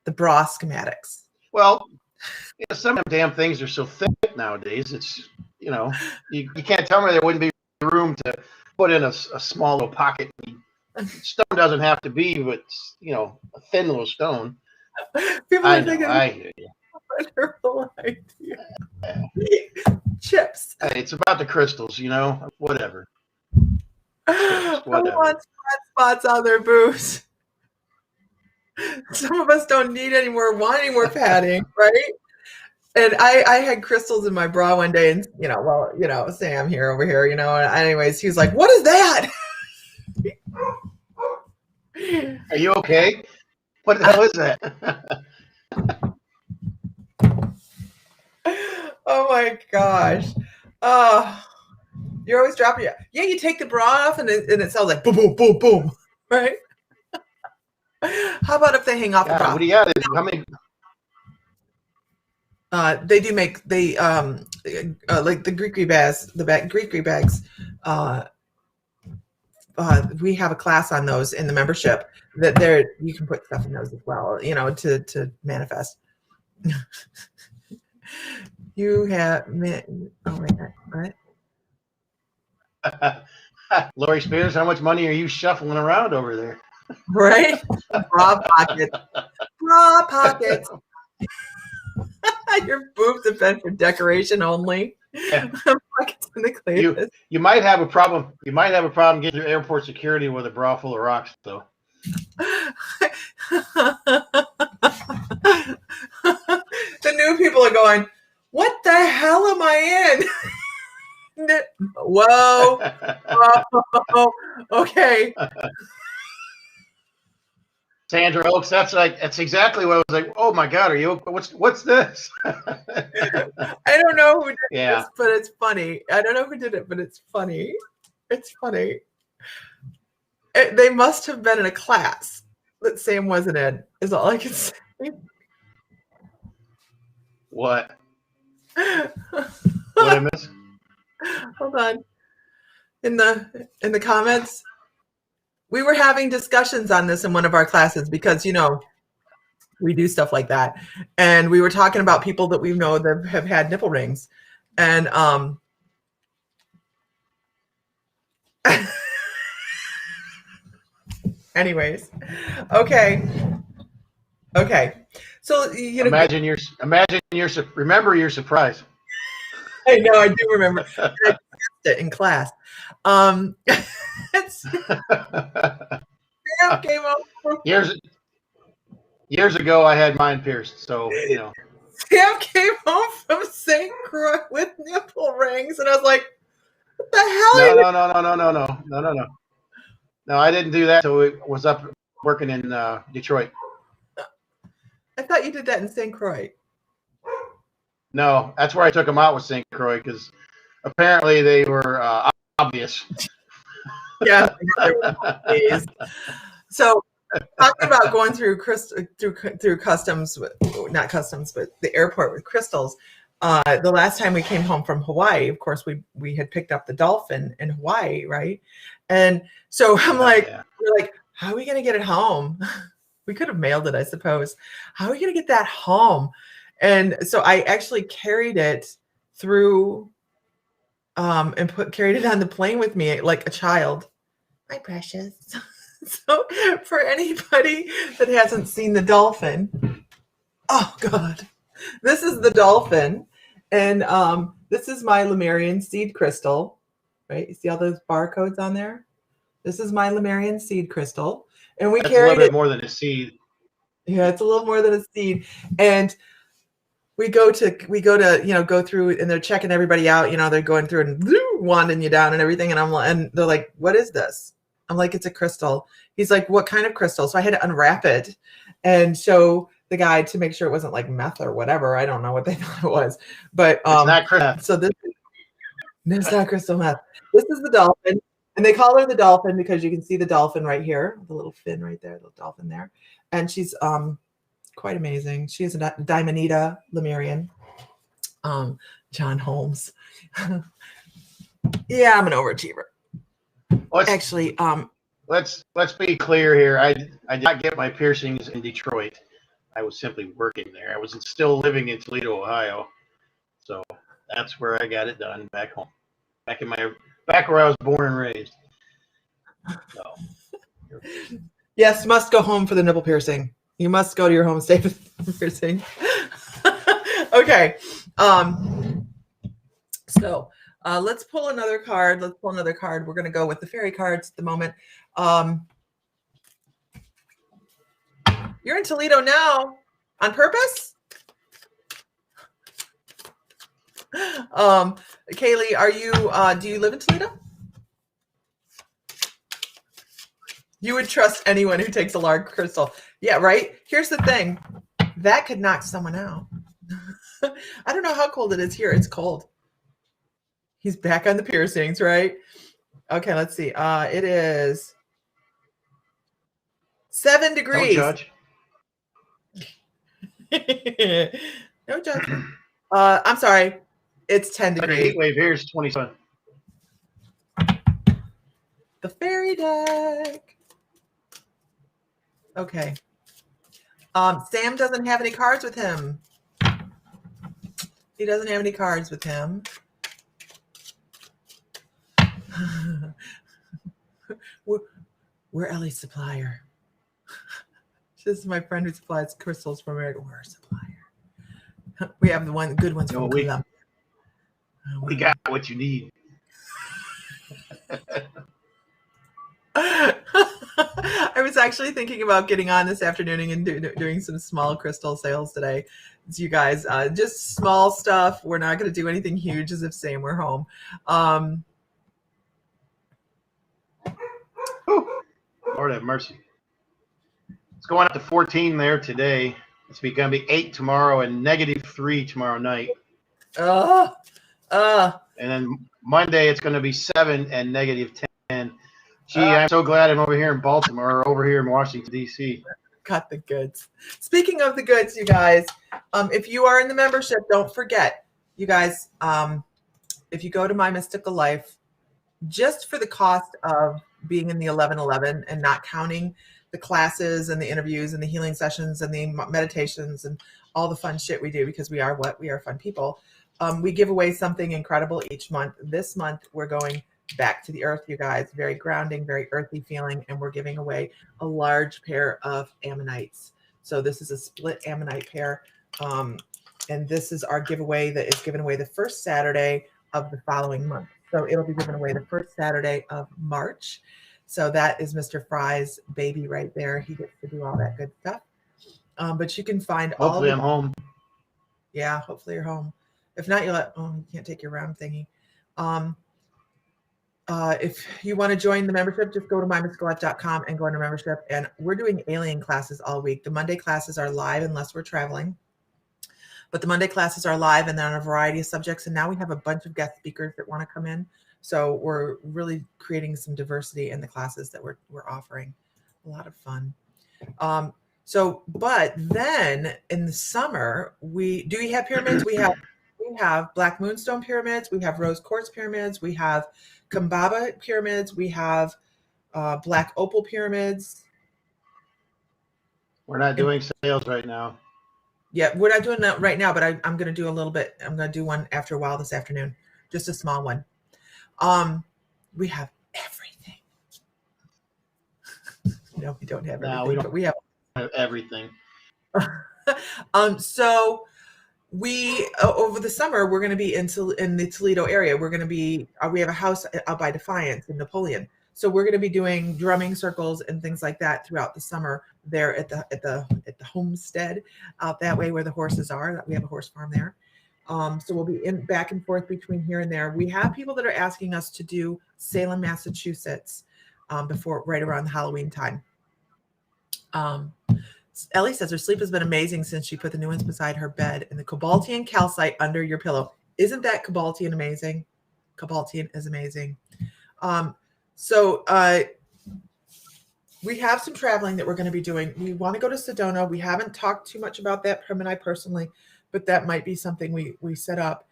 The bra schematics. Well, some of them damn things are so thick nowadays. It's, you can't tell me there wouldn't be room to put in a small little pocket. Stone doesn't have to be, but, a thin little stone. People I hear you. Wonderful idea. Chips. Hey, it's about the crystals, whatever. I want spots on their boobs. Some of us don't need any more padding, right? And I had crystals in my bra one day, and Sam over here, and anyways, he was like, "What is that?" Are you okay? What the hell is that? Oh my gosh! You're always dropping it. Yeah, you take the bra off, and it sounds like boom, boom, boom, boom, right? How about if they hang off the bra? What do you got? How many? They do make like the Greek bags, Greek bags. Uh, we have a class on those in the membership that there you can put stuff in those as well, you know, to manifest. You have oh my god, what? Lori Spears, how much money are you shuffling around over there? Right? Bra pockets. Bra pockets. Your boobs have been for decoration only. Yeah. Pockets in the cleavage. You might have a problem. You might have a problem getting through airport security with a bra full of rocks, though. The new people are going, what the hell am I in? Whoa. Whoa. Okay. Sandra Oaks, that's exactly what I was like. Oh my God, are you? What's this? I don't know who did Yeah. this, but it's funny. I don't know who did it, but it's funny. It's funny. They must have been in a class that Sam wasn't in, is all I can say. What? What I miss? Hold on. In the comments, we were having discussions on this in one of our classes because, you know, we do stuff like that. And we were talking about people that we know that have had nipple rings. And anyways, okay. So you know, remember your surprise. I know, I do remember. I discussed it in class. Sam came up years ago, I had mine pierced, so you know. Sam came home from St. Croix with nipple rings, and I was like, "What the hell?" No, I didn't do that. So it was up working in Detroit. I thought you did that in St. Croix. No, that's where I took them out with St. Croix because apparently they were obvious. Yeah. So talking about going through customs, not customs, but the airport with crystals. The last time we came home from Hawaii, of course, we had picked up the dolphin in Hawaii, right? And so I'm like, we're like, how are we gonna get it home? We could have mailed it, I suppose. How are we gonna get that home? And so I actually carried it through and carried it on the plane with me like a child. My precious. So for anybody that hasn't seen the dolphin, oh God, this is the dolphin. And this is my Lemurian seed crystal, right? You see all those barcodes on there? This is my Lemurian seed crystal. And we carried a little bit more than a seed. Yeah, it's a little more than a seed. And we go to, you know, go through and they're checking everybody out. You know, they're going through and wanding you down and everything. And they're like, what is this? I'm like, it's a crystal. He's like, what kind of crystal? So I had to unwrap it and show the guy to make sure it wasn't like meth or whatever. I don't know what they thought it was, but it's not crystal. So this is not crystal meth. This is the dolphin, and they call her the dolphin because you can see the dolphin right here, the little fin right there, the dolphin there, and she's quite amazing. She is a Diamonita Lemurian. John Holmes. Yeah, I'm an overachiever. Actually, let's be clear here. I did not get my piercings in Detroit. I was simply working there. I was still living in Toledo, Ohio. So that's where I got it done back home. Back where I was born and raised. So. Yes, must go home for the nipple piercing. You must go to your home state with piercing. Okay. So let's pull another card. We're going to go with the fairy cards at the moment. You're in Toledo now on purpose? Kaylee, are you, do you live in Toledo? You would trust anyone who takes a large crystal. Yeah, right? Here's the thing. That could knock someone out. I don't know how cold it is here. It's cold. He's back on the piercings, right? Okay, let's see. It is 7 degrees. Don't judge. No judgment. I'm sorry. It's 10 The degrees. heat wave here is 27. The fairy deck. Okay. Sam doesn't have any cards with him. He doesn't have any cards with him. We're Ellie's supplier. This is my friend who supplies crystals from America. We're a supplier. We have the good ones from Columbia. We got what you need. I was actually thinking about getting on this afternoon and doing some small crystal sales today. So you guys, just small stuff. We're not going to do anything huge as if Sam were home. Lord have mercy. It's going up to 14 there today. It's going to be 8 tomorrow and -3 tomorrow night. And then Monday it's going to be 7 and -10. Gee, I'm so glad I'm over here in Baltimore or over here in Washington, D.C. Got the goods. Speaking of the goods, you guys, if you are in the membership, don't forget, you guys, if you go to My Mystical Life, just for the cost of being in the 1111 and not counting the classes and the interviews and the healing sessions and the meditations and all the fun shit we do, because we are fun people. We give away something incredible each month. This month, we're going back to the earth, you guys. Very grounding, very earthy feeling. And we're giving away a large pair of ammonites. So this is a split ammonite pair. And this is our giveaway that is given away the first Saturday of the following month. So it'll be given away the first Saturday of March. So that is Mr. Fry's baby right there. He gets to do all that good stuff. But you can find Hopefully I'm home. Yeah, hopefully you're home. If not, you can't take your round thingy. If you want to join the membership, just go to mymysticallife.com and go into membership. And we're doing alien classes all week. The Monday classes are live unless we're traveling. But the Monday classes are live and they're on a variety of subjects. And now we have a bunch of guest speakers that want to come in. So we're really creating some diversity in the classes that we're offering. A lot of fun. But then in the summer, we have pyramids. We have Black Moonstone pyramids. We have Rose Quartz pyramids. We have Kambaba pyramids. We have Black Opal pyramids. We're not doing sales right now. Yeah, we're not doing that right now, but I'm going to do a little bit. I'm going to do one after a while this afternoon, just a small one. We have everything. No, we don't have everything. No, we don't. But we have everything. So we over the summer we're going to be in the Toledo area. We're going to be we have a house out by Defiance in Napoleon. So we're going to be doing drumming circles and things like that throughout the summer there at the homestead out that way where the horses are. We have a horse farm there. So we'll be in back and forth between here and there. We have people that are asking us to do Salem, Massachusetts right around the Halloween time. Ellie says her sleep has been amazing since she put the new ones beside her bed and the Cobaltian calcite under your pillow. Isn't that Cobaltian amazing? Cobaltian is amazing. So we have some traveling that we're going to be doing. We want to go to Sedona. We haven't talked too much about that, Prim and I personally, but that might be something we set up.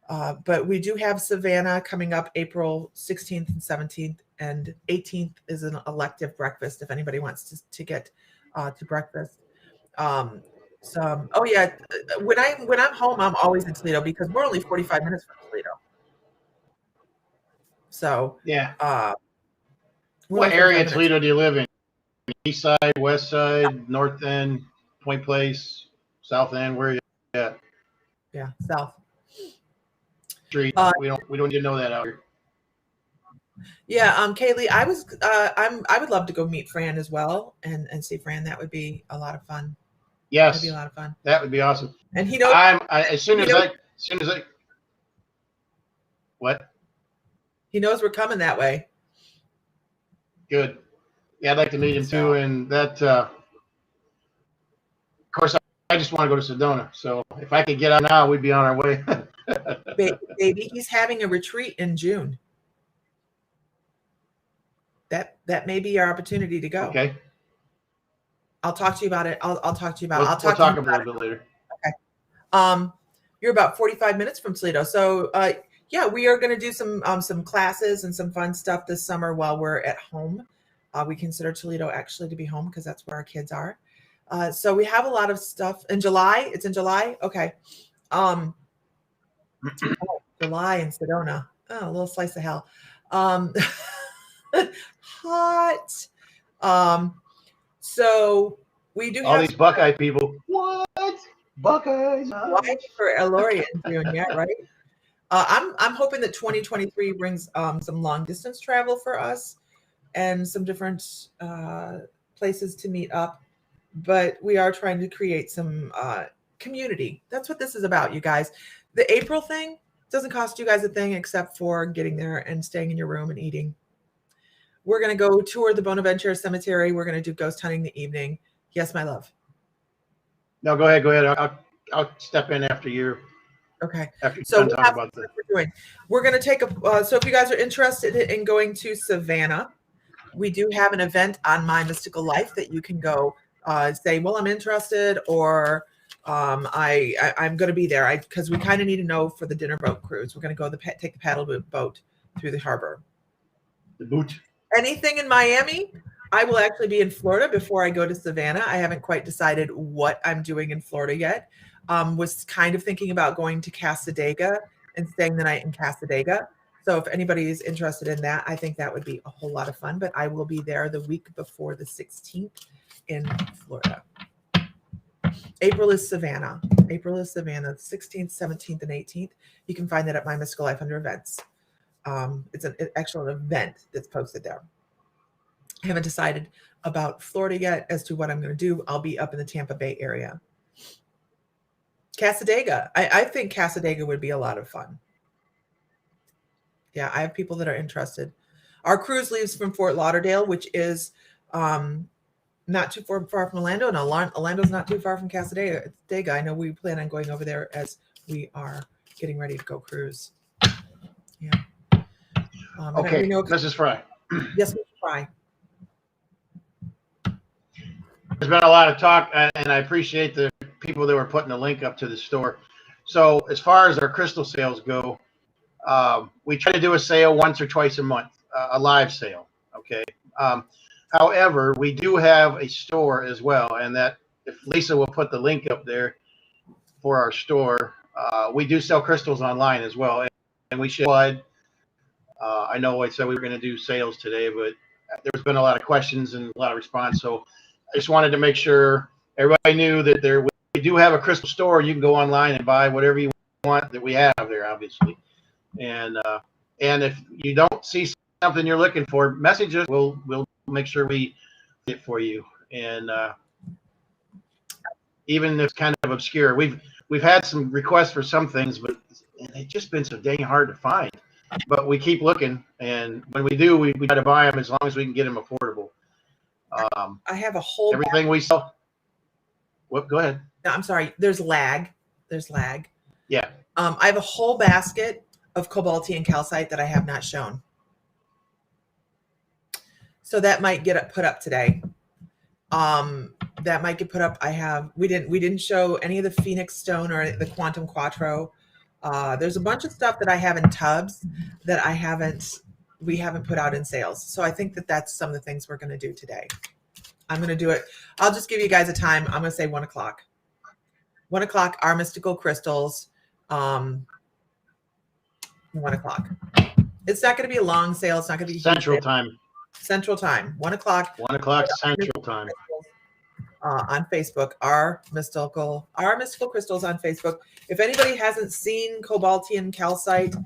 But we do have Savannah coming up April 16th and 17th, and 18th is an elective breakfast if anybody wants to get to breakfast. When I'm home, I'm always in Toledo because we're only 45 minutes from Toledo. So yeah. What area of Toledo do you live in? East side, west side, north end, Point Place, south end? Where are you at? Yeah, south. Street. We don't need to know that out here. Yeah, Kaylee, I would love to go meet Fran as well and see Fran. That would be a lot of fun. Yes, that'd be a lot of fun. That would be awesome. And he knows. As soon as I. What? He knows we're coming that way. Good. Yeah, I'd like to meet him too, and that. Of course, I just want to go to Sedona. So if I could get on now, we'd be on our way. Baby, he's having a retreat in June. That may be your opportunity to go. Okay. I'll talk to you about it. I'll talk to you about it. We'll talk about it a bit later. Okay. You're about 45 minutes from Toledo. So yeah, we are going to do some classes and some fun stuff this summer while we're at home. We consider Toledo actually to be home because that's where our kids are. So we have a lot of stuff in July. It's in July. Okay. July in Sedona. Oh, a little slice of hell. Hot. So we do All have these Buckeye people. What? Buckeyes. why for Eloria in June, yeah, right. I'm hoping that 2023 brings some long distance travel for us and some different places to meet up. But we are trying to create some community. That's what this is about, you guys. The April thing doesn't cost you guys a thing except for getting there and staying in your room and eating. We're going to go tour the Bonaventure Cemetery. We're going to do ghost hunting the evening. Yes, my love. No, go ahead. Go ahead. I'll step in after you. Okay. After you're So done talking about this. We're going to take a. So if you guys are interested in going to Savannah, we do have an event on My Mystical Life that you can go say, well, I'm interested, or I'm going to be there because we kind of need to know for the dinner boat cruise. We're going to go take the paddle boat through the harbor. The boot. Anything in Miami? I will actually be in Florida before I go to Savannah. I haven't quite decided what I'm doing in Florida yet. Was kind of thinking about going to Cassadaga and staying the night in Cassadaga. So if anybody is interested in that, I think that would be a whole lot of fun. But I will be there the week before the 16th in Florida. April is Savannah. April is Savannah, 16th, 17th, and 18th. You can find that at My Mystical Life under events. It's an actual event that's posted there. I haven't decided about Florida yet as to what I'm going to do. I'll be up in the Tampa Bay area. Cassadaga. I think Cassadaga would be a lot of fun. Yeah, I have people that are interested. Our cruise leaves from Fort Lauderdale, which is not too far from Orlando, and Orlando's not too far from Cassadaga. I know we plan on going over there as we are getting ready to go cruise. Yeah. Okay, Mrs. Fry. Yes, Mr. Fry. There's been a lot of talk, and I appreciate the people that were putting the link up to the store. So as far as our crystal sales go, we try to do a sale once or twice a month, a live sale. Okay. However, we do have a store as well, and that if Lisa will put the link up there for our store, we do sell crystals online as well, and we should. I know I said we were going to do sales today, but there's been a lot of questions and a lot of response, so I just wanted to make sure everybody knew that we do have a crystal store. You can go online and buy whatever you want that we have there, obviously. And if you don't see something you're looking for, message us. We'll make sure we get it for you. And even if it's kind of obscure, we've had some requests for some things, but it's just been so dang hard to find. But we keep looking, and when we do, we try to buy them as long as we can get them affordable. I have a whole everything we sell. What? Go ahead. No, I'm sorry. There's lag. Yeah. I have a whole basket of cobaltian calcite that I have not shown. So that might get put up today. That might get put up. We didn't show any of the Phoenix Stone or the Quantum Quattro. There's a bunch of stuff that I have in tubs that we haven't put out in sales. So I think that's some of the things we're going to do today. I'm going to do it. I'll just give you guys a time. I'm going to say 1 o'clock. 1 o'clock, our mystical crystals. 1 o'clock. It's not going to be a long sale. It's not going to be Central time. Central time. 1 o'clock. 1 o'clock Central time. On Facebook, our mystical crystals on Facebook. If anybody hasn't seen cobaltian calcite,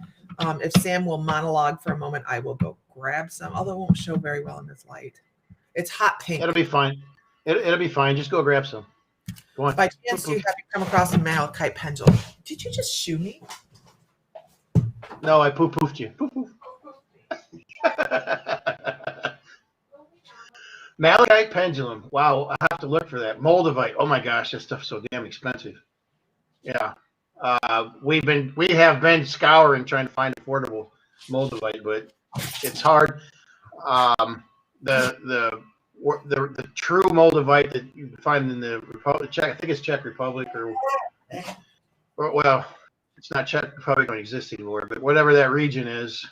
if Sam will monologue for a moment, I will go grab some, although it won't show very well in this light. It's hot pink. It'll be fine. It'll be fine. Just go grab some. Go on. By chance, you have come across a malachite pendulum. Did you just shoo me? No, I poo-poofed you. Poof-poof. Malachite pendulum. Wow, I have to look for that. Moldavite. Oh my gosh, that stuff's so damn expensive. Yeah. We have been scouring trying to find affordable Moldavite, but it's hard. The true Moldavite that you can find in the Republic, I think it's Czech Republic, or well, it's not Czech Republic, don't exist anymore, but whatever that region is,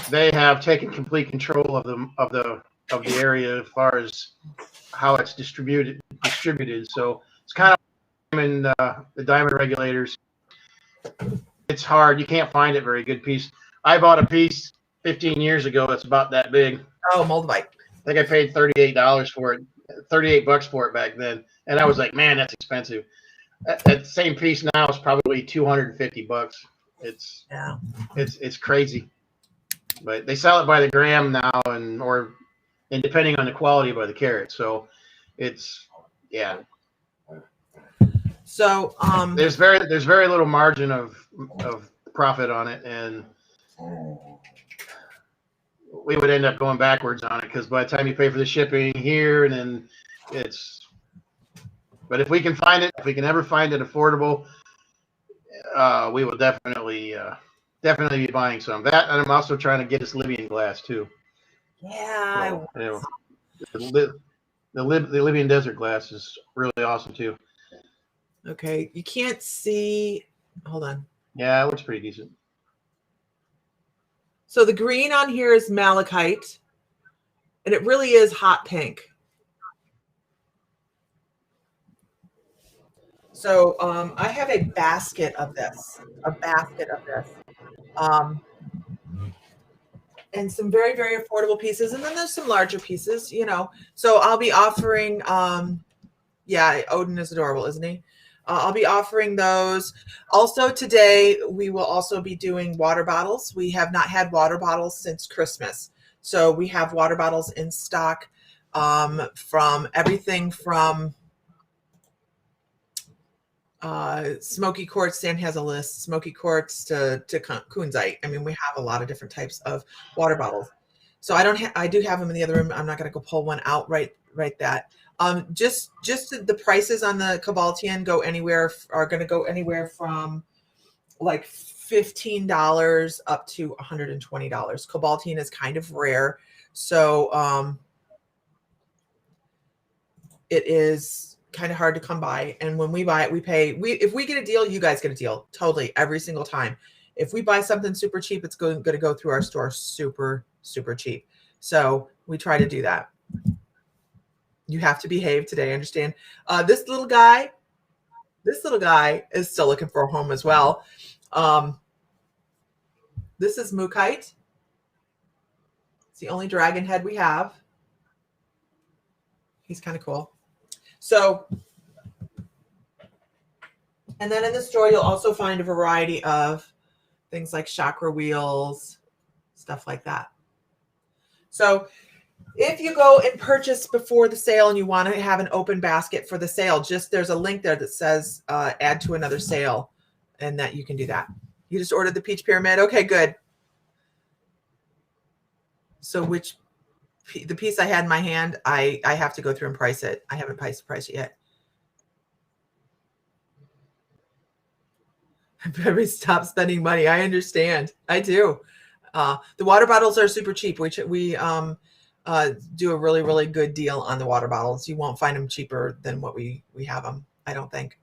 they have taken complete control of the area as far as how it's distributed. So it's kind of in the diamond regulators. It's hard. You can't find a very good piece. I bought a piece 15 years ago that's about that big. Oh, Moldavite. I think I paid $38 for it, $38 for it back then, and I was like, man, that's expensive. That same piece now is probably $250. It's crazy, but they sell it by the gram now, and depending on the quality, by the carat. So it's So there's very little margin of profit on it, and we would end up going backwards on it because by the time you pay for the shipping here, and then but if we can find it, if we can ever find it affordable, we will definitely be buying some. That, and I'm also trying to get us Libyan glass too. Yeah. So, the Libyan desert glass is really awesome too. Okay, you can't see. Hold on. Yeah, it looks pretty decent. So the green on here is malachite, and it really is hot pink. So I have a basket of this, and some very, very affordable pieces. And then there's some larger pieces, you know. So I'll be offering, Odin is adorable, isn't he? I'll be offering those. Also today, we will also be doing water bottles. We have not had water bottles since Christmas. So we have water bottles in stock from everything from Smoky Quartz. Stan has a list, Smoky Quartz to Kunzite. I mean, we have a lot of different types of water bottles. So I do have them in the other room. I'm not going to go pull one out right that. Just the prices on the Cobaltian are going to go anywhere from like $15 up to $120. Cobaltian is kind of rare, so it is kind of hard to come by. And when we buy it, if we get a deal, you guys get a deal totally every single time. If we buy something super cheap, it's going to go through our store super, super cheap. So we try to do that. You have to behave today, understand? This little guy is still looking for a home as well. This is Mookite. It's the only dragon head we have. He's kind of cool. So, and then in the store, you'll also find a variety of things like chakra wheels, stuff like that. So if you go and purchase before the sale and you want to have an open basket for the sale, there's a link there that says add to another sale, and that you can do that. You just ordered the peach pyramid. Okay, good. So the piece I had in my hand, I have to go through and price it. I haven't priced it yet. Everybody stop spending money. I understand. I do. The water bottles are super cheap. We do a really, really good deal on the water bottles. You won't find them cheaper than what we have them, I don't think.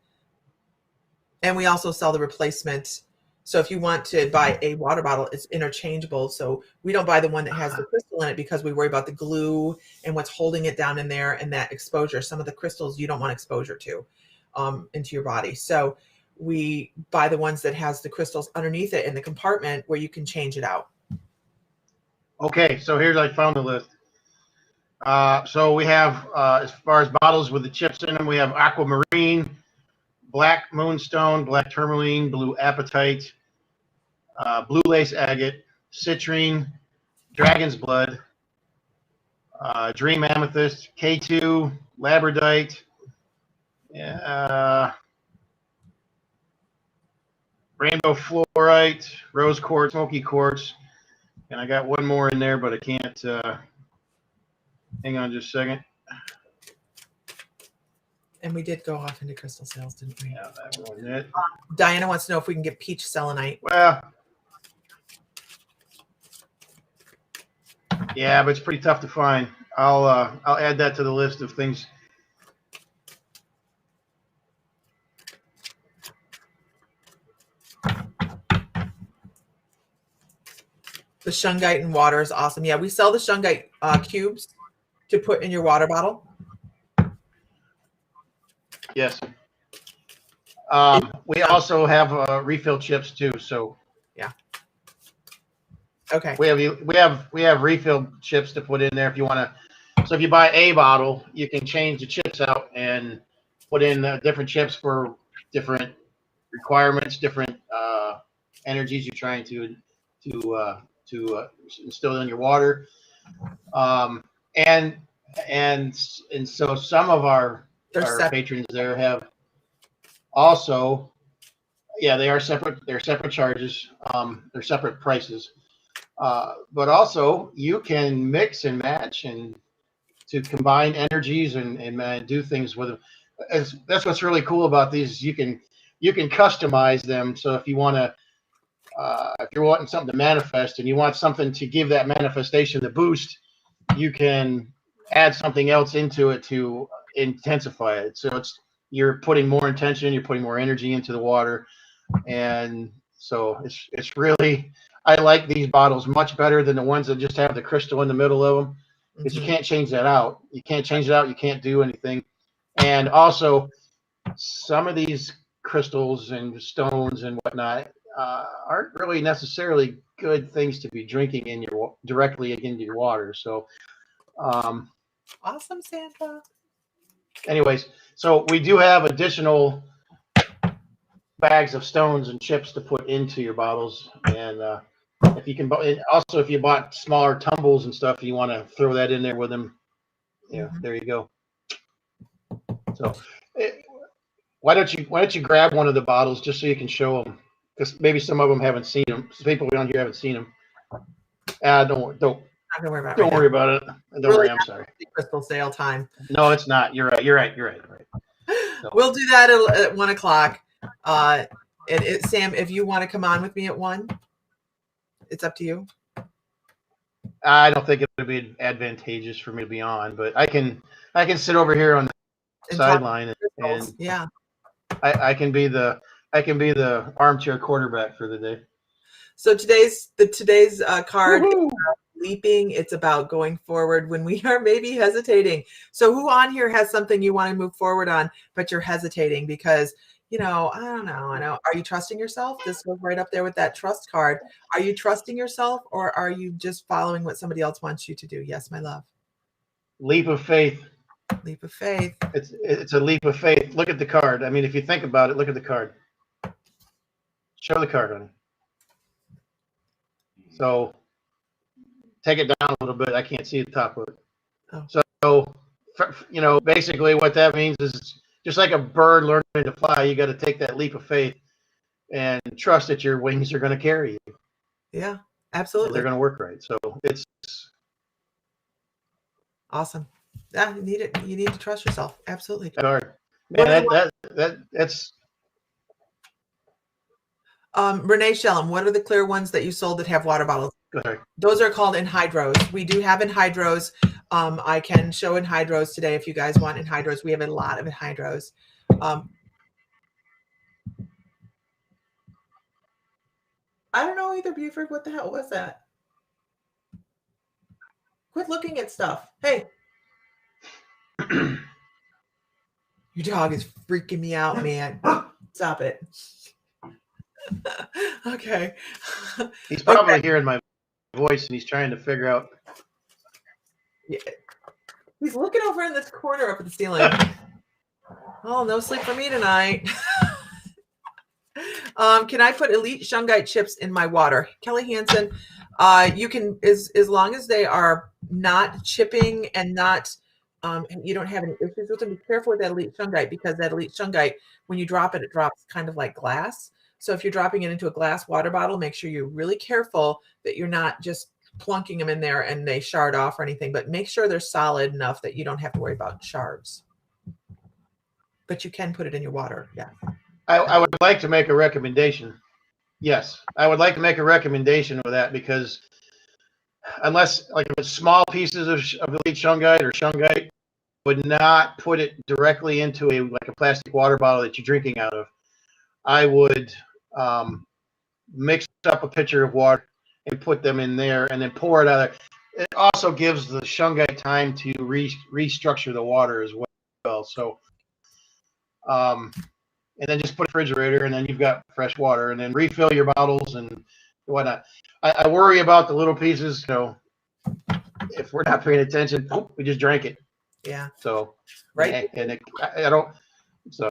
And we also sell the replacement. So if you want to buy a water bottle, it's interchangeable. So we don't buy the one that has the crystal in it because we worry about the glue and what's holding it down in there and that exposure. Some of the crystals you don't want exposure to into your body. So we buy the ones that has the crystals underneath it in the compartment where you can change it out. Okay, so here's, I found the list. So we have, as far as bottles with the chips in them, we have aquamarine, black moonstone, black tourmaline, blue apatite, blue lace agate, citrine, dragon's blood, dream amethyst, K2, labradorite, rainbow fluorite, rose quartz, smoky quartz, and I got one more in there, but I can't. Hang on just a second. And we did go off into crystal sales, didn't we? Yeah, that wasn't it. Diana wants to know if we can get peach selenite. Well, yeah, but it's pretty tough to find. I'll add that to the list of things. The shungite in water is awesome. Yeah, we sell the shungite cubes to put in your water bottle. Yes. We also have refill chips too. So yeah. Okay. We have refill chips to put in there if you want to. So if you buy a bottle, you can change the chips out and put in different chips for different requirements, different energies you're trying to instill in your water. And so some of our patrons there have also, yeah, they are separate. They're separate charges. They're separate prices. But also you can mix and match and to combine energies and do things with them. That's what's really cool about these. You can customize them. So if you want to, if you're wanting something to manifest and you want something to give that manifestation the boost, you can add something else into it to intensify it. So you're putting more intention, you're putting more energy into the water, and so it's really, I like these bottles much better than the ones that just have the crystal in the middle of them, because you can't change that out. You can't change it out. You can't do anything. And also, some of these crystals and stones and whatnot aren't really necessarily good things to be drinking in your directly into your water. So, awesome, Santa. Anyways, so we do have additional bags of stones and chips to put into your bottles, and if you can, also if you bought smaller tumbles and stuff, you want to throw that in there with them. Yeah, there you go. So, why don't you grab one of the bottles just so you can show them, because maybe some of them haven't seen them. Some people around here haven't seen them. Don't worry about it. Don't worry. I'm sorry. Crystal sale time. No, it's not. You're right. So. We'll do that at 1 o'clock. Sam, if you want to come on with me at 1, it's up to you. I don't think it would be advantageous for me to be on, but I can sit over here on the sideline and yeah, I can be the armchair quarterback for the day. So today's card is leaping. It's about going forward when we are maybe hesitating. So who on here has something you want to move forward on, but you're hesitating because, I don't know. Are you trusting yourself? This goes right up there with that trust card. Are you trusting yourself, or are you just following what somebody else wants you to do? Yes, my love. Leap of faith. Leap of faith. It's a leap of faith. Look at the card. I mean, if you think about it, look at the card. Show the card, honey. So take it down a little bit. I can't see the top of it. Oh. So, basically what that means is just like a bird learning to fly, you got to take that leap of faith and trust that your wings are going to carry you. Yeah, absolutely. They're going to work right. So it's awesome. Yeah, you need it. You need to trust yourself. Absolutely. Man, that's Renee Shellum, what are the clear ones that you sold that have water bottles? Those are called anhydros. We do have anhydros. I can show anhydros today if you guys want anhydros. We have a lot of anhydros. I don't know either, Buford. What the hell was that? Quit looking at stuff. Hey. Your dog is freaking me out, man. Stop it. Okay. He's probably hearing my voice and he's trying to figure out. Yeah. He's looking over in this corner up at the ceiling. Oh, no sleep for me tonight. Can I put Elite Shungite chips in my water? Kelly Hansen, you can, as long as they are not chipping and not, you don't have any issues with them. Be careful with that Elite Shungite, because that Elite Shungite, when you drop it, it drops kind of like glass. So if you're dropping it into a glass water bottle, make sure you're really careful that you're not just plunking them in there and they shard off or anything, but make sure they're solid enough that you don't have to worry about shards. But you can put it in your water. Yeah. I would like to make a recommendation. Yes, I would like to make a recommendation of that, because unless, like, if it's small pieces of Elite Shungite or Shungite, would not put it directly into a plastic water bottle that you're drinking out of. I would mix up a pitcher of water and put them in there and then pour it out of there. It also gives the shungite time to restructure the water as well. So, and then just put a refrigerator, and then you've got fresh water, and then refill your bottles and whatnot. I worry about the little pieces. If we're not paying attention, we just drank it. Yeah. So, right. And I don't. So,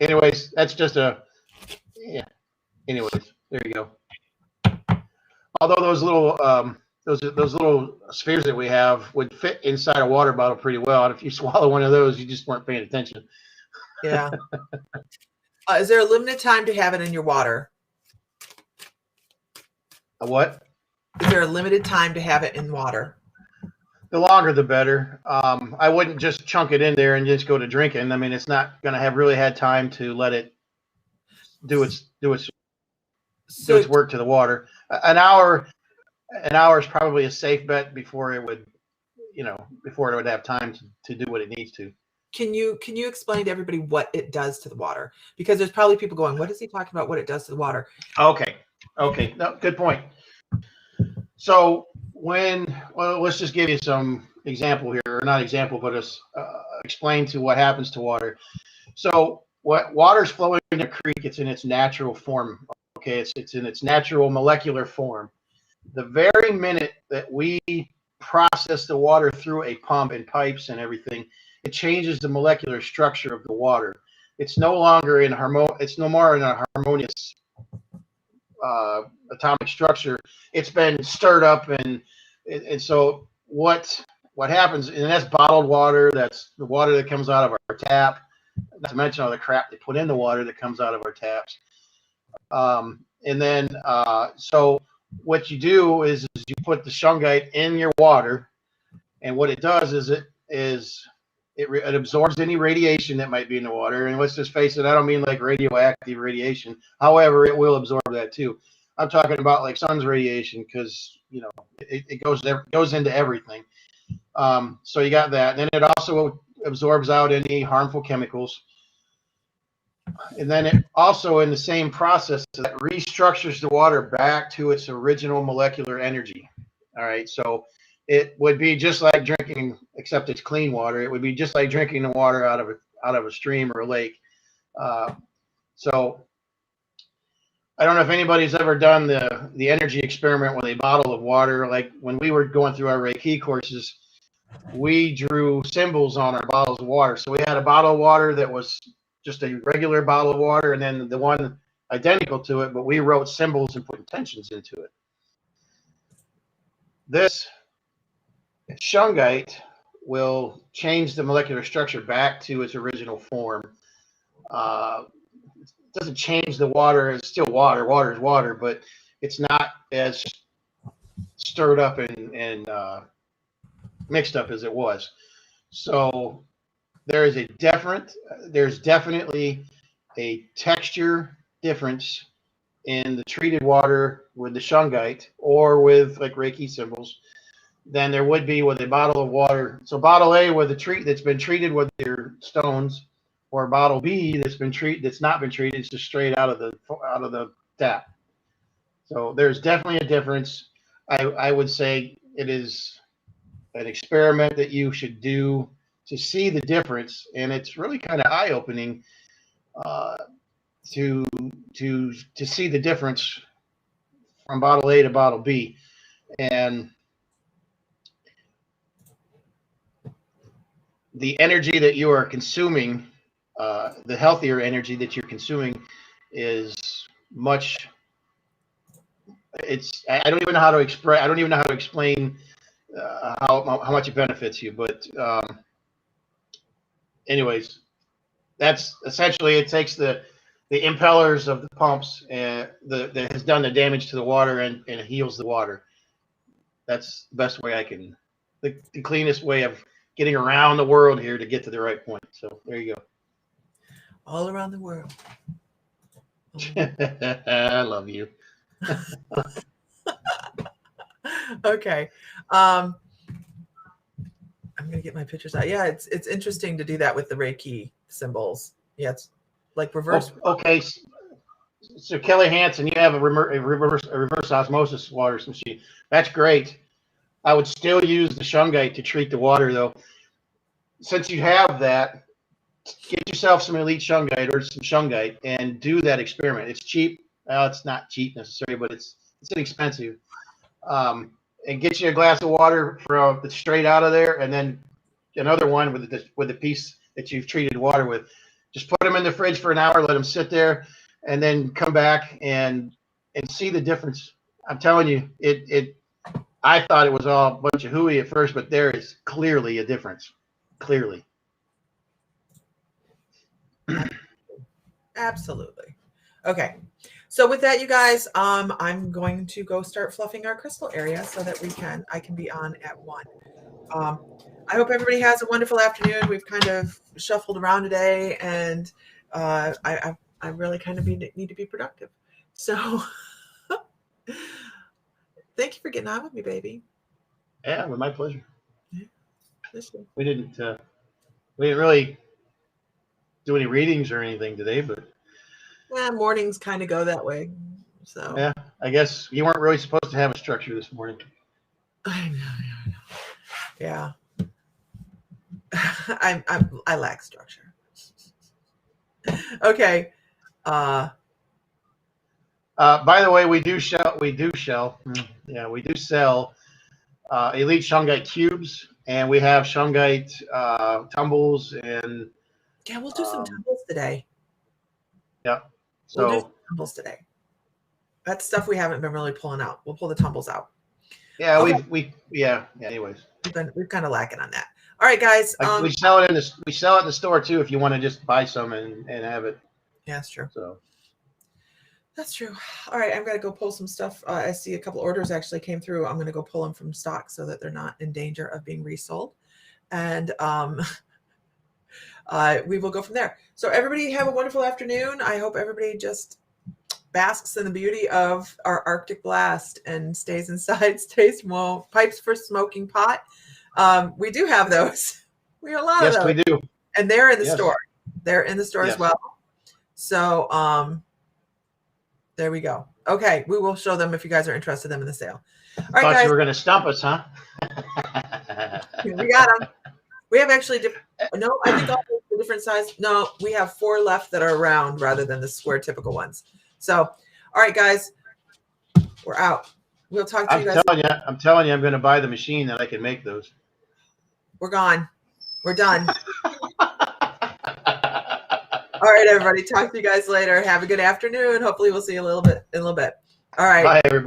anyways, that's just yeah. Anyways, there you go. Although those little those little spheres that we have would fit inside a water bottle pretty well, and if you swallow one of those, you just weren't paying attention. Yeah. Is there a limited time to have it in your water? A what? Is there a limited time to have it in water? The longer, the better. I wouldn't just chunk it in there and just go to drinking. I mean, it's not going to have really had time to let it do its work to the water. An hour is probably a safe bet before it would, before it would have time to do what it needs to. Can you explain to everybody what it does to the water? Because there's probably people going, what is he talking about? What it does to the water? Okay. No, good point. So let's just give you some example here, or not example, but explain to what happens to water. So water's flowing in a creek, it's in its natural form. Okay, it's in its natural molecular form. The very minute that we process the water through a pump and pipes and everything, it changes the molecular structure of the water. It's no longer it's no more in a harmonious atomic structure. It's been stirred up, and so what happens, and that's bottled water, that's the water that comes out of our tap, not to mention all the crap they put in the water that comes out of our taps. And then so what you do is you put the shungite in your water, and what it does is it absorbs any radiation that might be in the water. And let's just face it, I don't mean like radioactive radiation. However, it will absorb that too. I'm talking about like sun's radiation, because it goes into everything. So you got that. And then it also absorbs out any harmful chemicals. And then it also, in the same process, that restructures the water back to its original molecular energy. All right, so it would be just like drinking, except it's clean water. It would be just like drinking the water out of a stream or a lake. So I don't know if anybody's ever done the energy experiment with a bottle of water. Like when we were going through our Reiki courses, we drew symbols on our bottles of water. So we had a bottle of water that was just a regular bottle of water, and then the one identical to it, but we wrote symbols and put intentions into it. This shungite will change the molecular structure back to its original form. It doesn't change the water. It's still water. Water is water, but it's not as stirred up and mixed up as it was. So there's definitely a texture difference in the treated water with the shungite or with like Reiki symbols than there would be with a bottle of water. So bottle A with that's been treated with your stones, or bottle B that's not been treated, it's just straight out of the tap. So there's definitely a difference. I would say it is an experiment that you should do to see the difference, and it's really kind of eye-opening to see the difference from bottle A to bottle B. And the energy that you are consuming, the healthier energy that you're consuming, is much. I don't even know how to express. I don't even know how to explain how much it benefits you. But anyways, that's essentially, it takes the impellers of the pumps that has done the damage to the water and it heals the water. That's the best way I can, the cleanest way of getting around the world here to get to the right point. So there you go. All around the world. I love you. Okay. I'm gonna get my pictures out. Yeah, it's interesting to do that with the Reiki symbols. Yeah, it's like reverse. Okay. So Kelly Hansen, you have a reverse osmosis water machine. That's great. I would still use the shungite to treat the water, though. Since you have that, get yourself some elite shungite or some shungite and do that experiment. It's cheap. Well, it's not cheap necessarily, but it's inexpensive. And get you a glass of water from straight out of there, and then another one with the piece that you've treated water with. Just put them in the fridge for an hour, let them sit there, and then come back and see the difference. I'm telling you, I thought it was all a bunch of hooey at first, but there is clearly a difference. Clearly. Absolutely. Okay. So with that, you guys, I'm going to go start fluffing our crystal area so that I can be on at 1. I hope everybody has a wonderful afternoon. We've kind of shuffled around today, and I really kind of need to be productive. So thank you for getting on with me, baby. Yeah, with my pleasure. Yeah. We didn't really do any readings or anything today, but mornings kind of go that way. So yeah, I guess you weren't really supposed to have a structure this morning. I know. Yeah. I lack structure. Okay. By the way, we do sell elite shungite cubes, and we have shungite tumbles, and yeah, we'll do some tumbles today. Yeah. So we'll do some tumbles today. That's stuff we haven't been really pulling out. We'll pull the tumbles out. Yeah, okay. Anyways, we've kind of lacking on that. All right, guys. We sell it in the store too if you want to just buy some and have it. Yeah, that's true. So that's true. All right, I'm gonna go pull some stuff. I see a couple orders actually came through. I'm gonna go pull them from stock so that they're not in danger of being resold, and we will go from there. So everybody have a wonderful afternoon. I hope everybody just basks in the beauty of our Arctic blast and stays inside, stays warm. Pipes for smoking pot. We do have those. We have a lot of those. Yes, we do. And they're in the store. They're in the store as well. So there we go. Okay, we will show them if you guys are interested in them in the sale. All right, Thought guys. You were going to stump us, huh? We got them. We have actually no, I think all the different size. No, we have 4 left that are round rather than the square typical ones. So, all right, guys, we're out. We'll talk to you guys. I'm telling you, I'm going to buy the machine that I can make those. We're gone. We're done. All right, everybody. Talk to you guys later. Have a good afternoon. Hopefully, we'll see you in a little bit. All right. Bye, everybody.